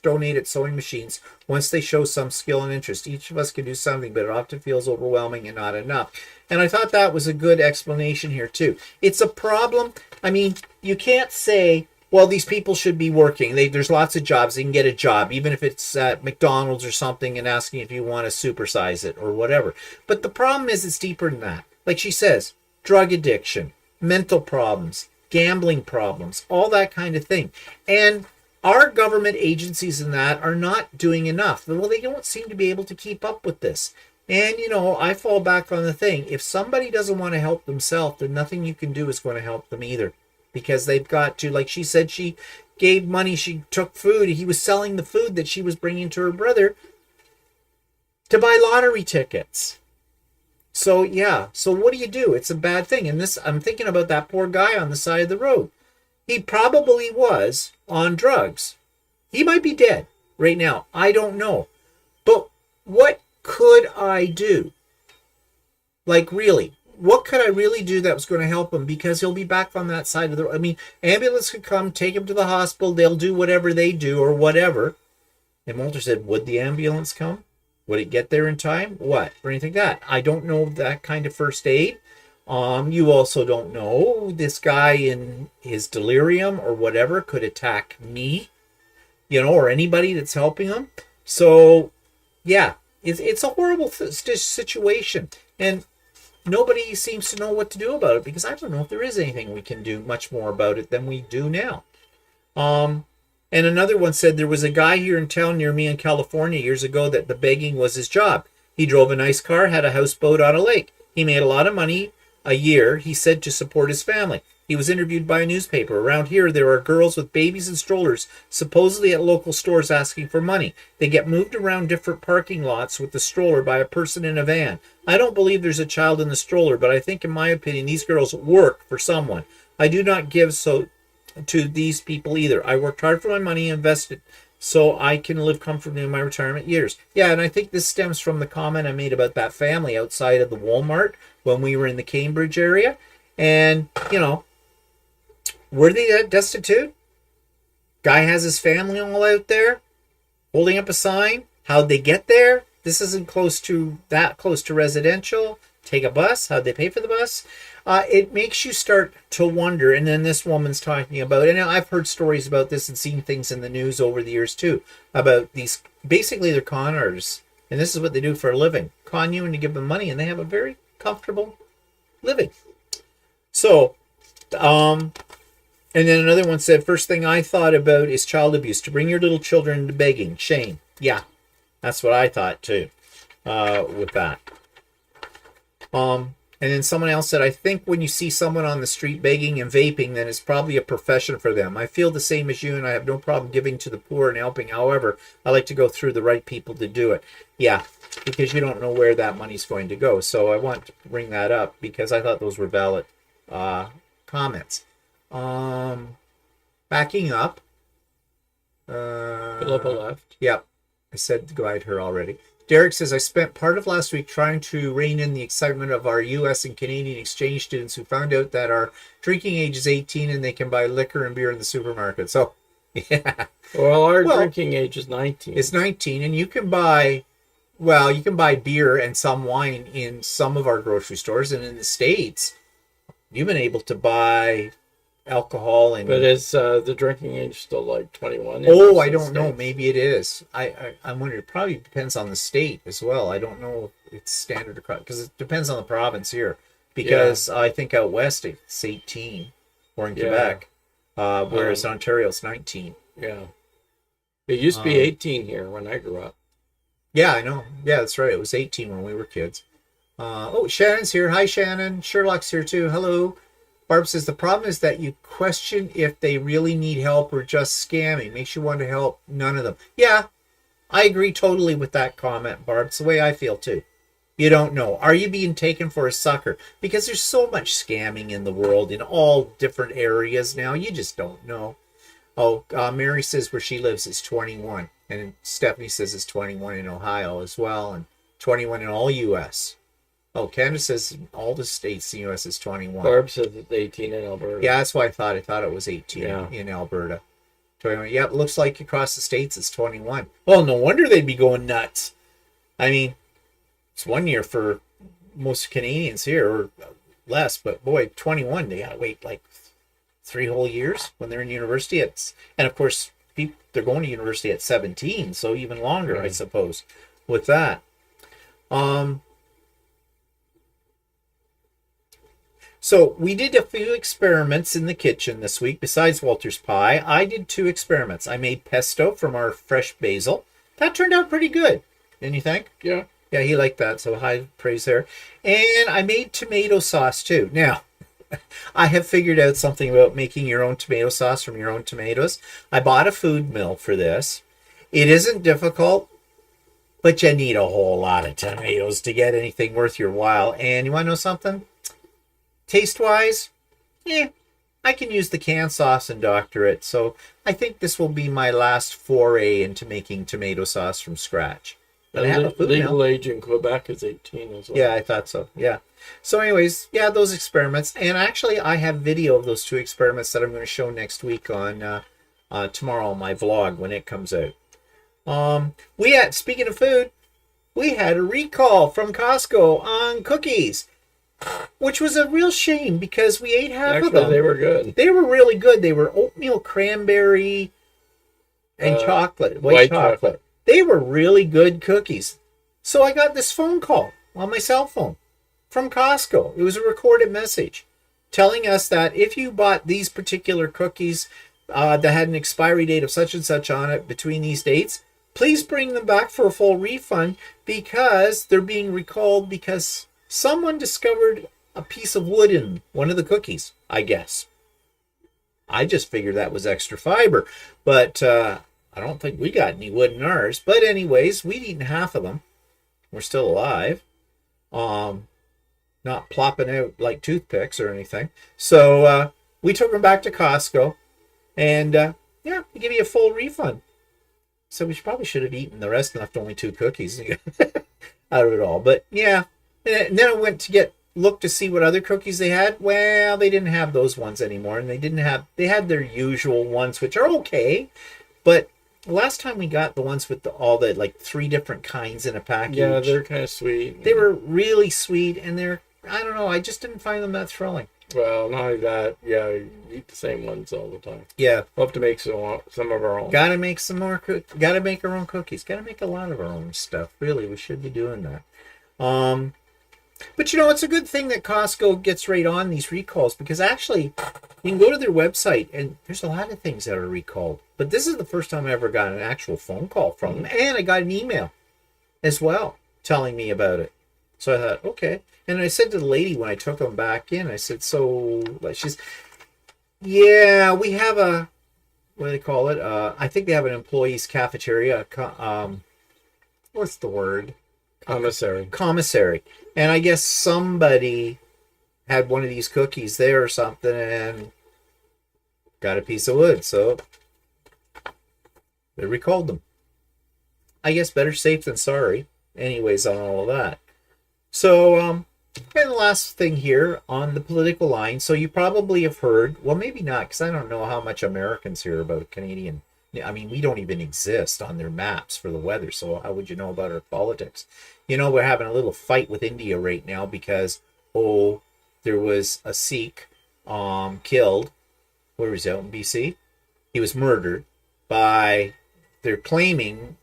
donated sewing machines once they show some skill and interest. Each of us can do something, but it often feels overwhelming and not enough. And I thought that was a good explanation here too. It's a problem. I mean, you can't say, well, these people should be working. There's lots of jobs. They can get a job, even if it's at McDonald's or something, and asking if you want to supersize it or whatever. But the problem is it's deeper than that. Like she says, drug addiction, mental problems, gambling problems, all that kind of thing. And our government agencies in that are not doing enough. Well, they don't seem to be able to keep up with this. And, I fall back on the thing. If somebody doesn't want to help themselves, then nothing you can do is going to help them either. Because they've got to, like she said, she gave money, she took food. He was selling the food that she was bringing to her brother to buy lottery tickets. So, yeah. So what do? It's a bad thing. And I'm thinking about that poor guy on the side of the road. He probably was on drugs. He might be dead right now. I don't know. But what could I do? Like, really? What could I really do that was going to help him? Because he'll be back on that side of the road. I mean, ambulance could come, take him to the hospital. They'll do whatever they do or whatever. And Walter said, would the ambulance come? Would it get there in time? What? Or anything like that? I don't know that kind of first aid. You also don't know, this guy in his delirium or whatever could attack me, or anybody that's helping him. So, yeah, it's a horrible situation. And nobody seems to know what to do about it, because I don't know if there is anything we can do much more about it than we do now. And another one said, there was a guy here in town near me in California years ago that the begging was his job. He drove a nice car, had a houseboat on a lake. He made a lot of money a year, he said, to support his family. He was interviewed by a newspaper. Around here, there are girls with babies and strollers, supposedly at local stores asking for money. They get moved around different parking lots with the stroller by a person in a van. I don't believe there's a child in the stroller, but I think, in my opinion, these girls work for someone. I do not give so to these people either. I worked hard for my money and invested so I can live comfortably in my retirement years. Yeah, and I think this stems from the comment I made about that family outside of the Walmart when we were in the Cambridge area. And, were they that destitute? Guy has his family all out there holding up a sign. How'd they get there? This isn't close to residential. Take a bus. How'd they pay for the bus? It makes you start to wonder. And then this woman's talking about, and I've heard stories about this and seen things in the news over the years too, about these, basically they're con artists. And this is what they do for a living. Con you and you give them money and they have a very comfortable living. So, and then another one said, first thing I thought about is child abuse. To bring your little children into begging. Shame. Yeah, that's what I thought too, with that. And then someone else said, I think when you see someone on the street begging and vaping, then it's probably a profession for them. I feel the same as you, and I have no problem giving to the poor and helping. However, I like to go through the right people to do it. Yeah, because you don't know where that money's going to go. So I want to bring that up because I thought those were valid comments. Backing up. Philippa left. Yep. I said goodbye to her already. Derek says, I spent part of last week trying to rein in the excitement of our U.S. and Canadian exchange students who found out that our drinking age is 18 and they can buy liquor and beer in the supermarket. So, yeah. Well, our drinking age is 19. It's 19, and you can buy beer and some wine in some of our grocery stores. And in the States, you've been able to buy alcohol and... But is the drinking age still like 21? Oh, I don't know. Maybe it is. I'm wondering. It probably depends on the state as well. I don't know if it's standard or because it depends on the province here. Because I think out west it's 18, or in Quebec, whereas Ontario it's 19. Yeah, it used to be 18 here when I grew up. Yeah, I know. Yeah, that's right. It was 18 when we were kids. Shannon's here. Hi, Shannon. Sherlock's here too. Hello. Barb says, the problem is that you question if they really need help or just scamming. Makes you want to help none of them. Yeah, I agree totally with that comment, Barb. It's the way I feel too. You don't know. Are you being taken for a sucker? Because there's so much scamming in the world in all different areas now. You just don't know. Mary says where she lives is 21. And Stephanie says it's 21 in Ohio as well. And 21 in all U.S. Oh, Canada says all the states in the U.S. is 21. Barb says it's 18 in Alberta. Yeah, that's what I thought. I thought it was 18 in Alberta. 21. Yeah, it looks like across the states it's 21. Well, no wonder they'd be going nuts. I mean, it's 1 year for most Canadians here, or less. But boy, 21, they gotta wait like 3 whole years when they're in university. And of course, they're going to university at 17, so even longer, I suppose, with that. So we did a few experiments in the kitchen this week. Besides Walter's pie, I did 2 experiments. I made pesto from our fresh basil. That turned out pretty good, didn't you think? Yeah. Yeah, he liked that, so high praise there. And I made tomato sauce too. Now, I have figured out something about making your own tomato sauce from your own tomatoes. I bought a food mill for this. It isn't difficult, but you need a whole lot of tomatoes to get anything worth your while. And you want to know something? Taste-wise, I can use the canned sauce and doctor it. So I think this will be my last foray into making tomato sauce from scratch. But I have a food legal mill. age in Quebec is 18 as well. Yeah, I thought so. Yeah. So anyways, those experiments. And actually, I have video of those 2 experiments that I'm going to show next week on tomorrow on my vlog when it comes out. Speaking of food, we had a recall from Costco on cookies, which was a real shame because we ate half of them. They were good. They were really good. They were oatmeal cranberry and white chocolate. They were really good cookies. So I got this phone call on my cell phone from Costco. It was a recorded message telling us that if you bought these particular cookies that had an expiry date of such and such on it between these dates, please bring them back for a full refund because they're being recalled because someone discovered a piece of wood in one of the cookies, I guess. I just figured that was extra fiber. But I don't think we got any wood in ours. But anyways, we'd eaten half of them. We're still alive. Not plopping out like toothpicks or anything. So we took them back to Costco. And yeah, they give you a full refund. So we probably should have eaten the rest and left only 2 cookies out of it all. But yeah, and then I went to look to see what other cookies they had. Well, they didn't have those ones anymore, and they had their usual ones, which are okay. But last time we got the ones with all the like 3 different kinds in a package. Yeah, they're kind of sweet. They were really sweet, and I don't know, I just didn't find them that thrilling. Well, not only that, yeah, you eat the same ones all the time. Yeah. We'll have to make some of our own. Gotta make some more. Gotta make our own cookies. Gotta make a lot of our own stuff. Really, we should be doing that. But it's a good thing that Costco gets right on these recalls, because actually, you can go to their website and there's a lot of things that are recalled. But this is the first time I ever got an actual phone call from them, and I got an email as well telling me about it. So I thought, okay. And I said to the lady when I took them back in, I said, so she's, yeah, we have a, what do they call it? I think they have an employee's cafeteria. What's the word? Commissary. And I guess somebody had one of these cookies there or something and got a piece of wood. So they recalled them. I guess better safe than sorry. Anyways, on all of that. So, and the last thing here on the political line. So you probably have heard, well, maybe not, because I don't know how much Americans hear about Canadian. I mean, we don't even exist on their maps for the weather. So how would you know about our politics? We're having a little fight with India right now because, there was a Sikh killed. Where was he, out in BC? He was murdered by, they're claiming,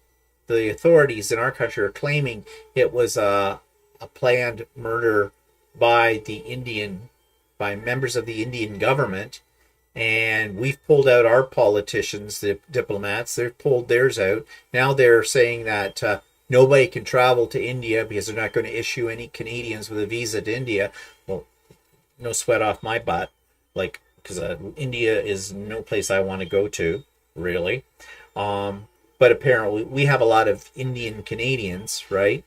the authorities in our country are claiming it was a planned murder by members of the Indian government. And we've pulled out our politicians, the diplomats, they've pulled theirs out. Now they're saying that nobody can travel to India because they're not going to issue any Canadians with a visa to India. Well, no sweat off my butt, because India is no place I want to go to, really. But apparently we have a lot of Indian Canadians, right,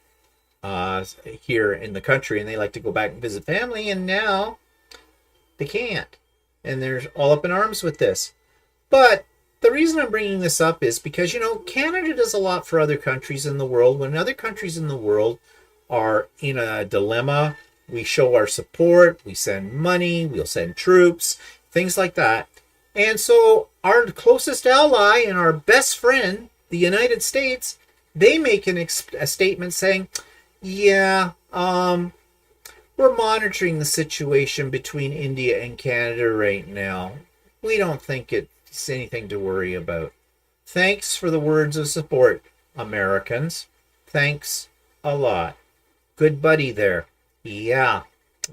here in the country, and they like to go back and visit family, and now they can't. And they're all up in arms with this. But the reason I'm bringing this up is because, Canada does a lot for other countries in the world. When other countries in the world are in a dilemma, we show our support, we send money, we'll send troops, things like that. And so our closest ally and our best friend, the United States, they make a statement saying, yeah, we're monitoring the situation between India and Canada right now. We don't think it's anything to worry about. Thanks for the words of support, Americans. Thanks a lot. Good buddy there. Yeah.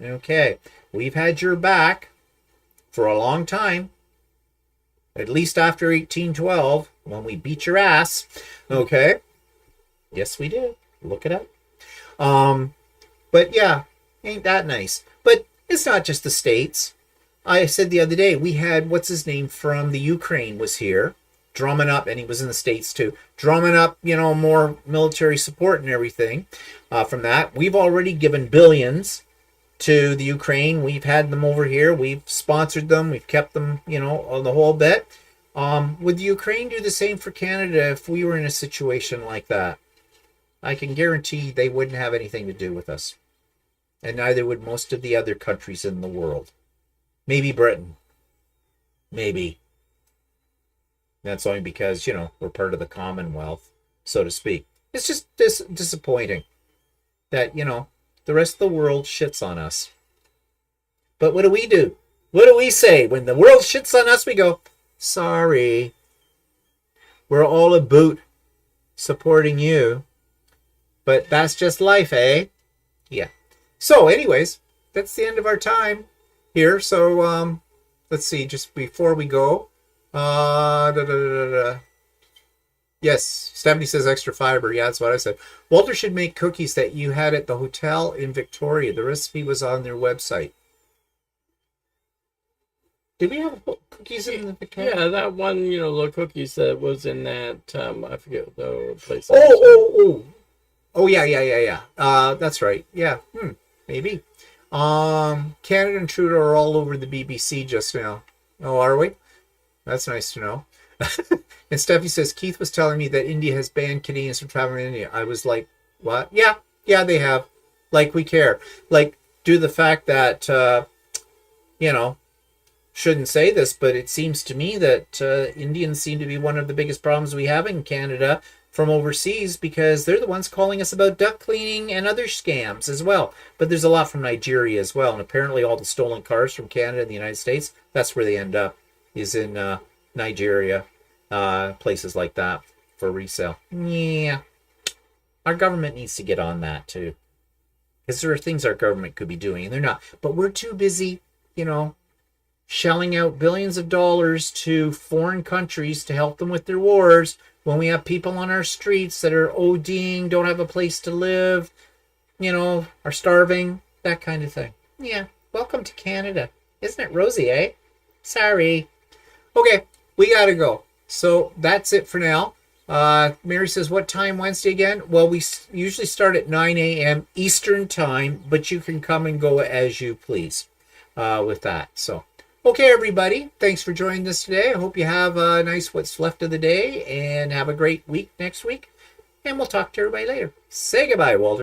Okay. We've had your back for a long time. At least after 1812, when we beat your ass. Okay. Yes, we did. Look it up. But yeah. Ain't that nice? But it's not just the States. I said the other day, we had, what's his name, from the Ukraine was here, drumming up, and he was in the States too, drumming up, more military support and everything from that. We've already given billions to the Ukraine. We've had them over here. We've sponsored them. We've kept them, on the whole bit. Would the Ukraine do the same for Canada if we were in a situation like that? I can guarantee they wouldn't have anything to do with us. And neither would most of the other countries in the world. Maybe Britain. Maybe. That's only because, we're part of the Commonwealth, so to speak. It's just disappointing that, the rest of the world shits on us. But what do we do? What do we say? When the world shits on us, we go, sorry. We're all about supporting you. But that's just life, eh? Yeah. So, anyways, that's the end of our time here. So, let's see, just before we go. Yes, Stephanie says extra fiber. Yeah, that's what I said. Walter should make cookies that you had at the hotel in Victoria. The recipe was on their website. Did we have a cookies in the can? Yeah, that one, the cookies that was in that, I forget the place. Oh, yeah. That's right. Yeah, maybe. Canada and Trudeau are all over the BBC just now. Oh, are we? That's nice to know. And Steffi says, Keith was telling me that India has banned Canadians from traveling to India. I was like, what? Yeah, they have. Like, we care. Like, due to the fact that, shouldn't say this, but it seems to me that Indians seem to be one of the biggest problems we have in Canada from overseas, because they're the ones calling us about duck cleaning and other scams as well. But there's a lot from Nigeria as well. And apparently all the stolen cars from Canada and the United States, that's where they end up, is in Nigeria, places like that for resale. Yeah. Our government needs to get on that too. Because there are things our government could be doing, and they're not. But we're too busy, shelling out billions of dollars to foreign countries to help them with their wars, when we have people on our streets that are ODing, don't have a place to live, are starving, that kind of thing. Yeah, welcome to Canada. Isn't it rosy, eh? Sorry. Okay, we gotta go. So that's it for now. Mary says, what time Wednesday again? Well, we usually start at 9 a.m. Eastern time, but you can come and go as you please with that. So, okay, everybody, thanks for joining us today. I hope you have a nice what's left of the day and have a great week next week. And we'll talk to everybody later. Say goodbye, Walter.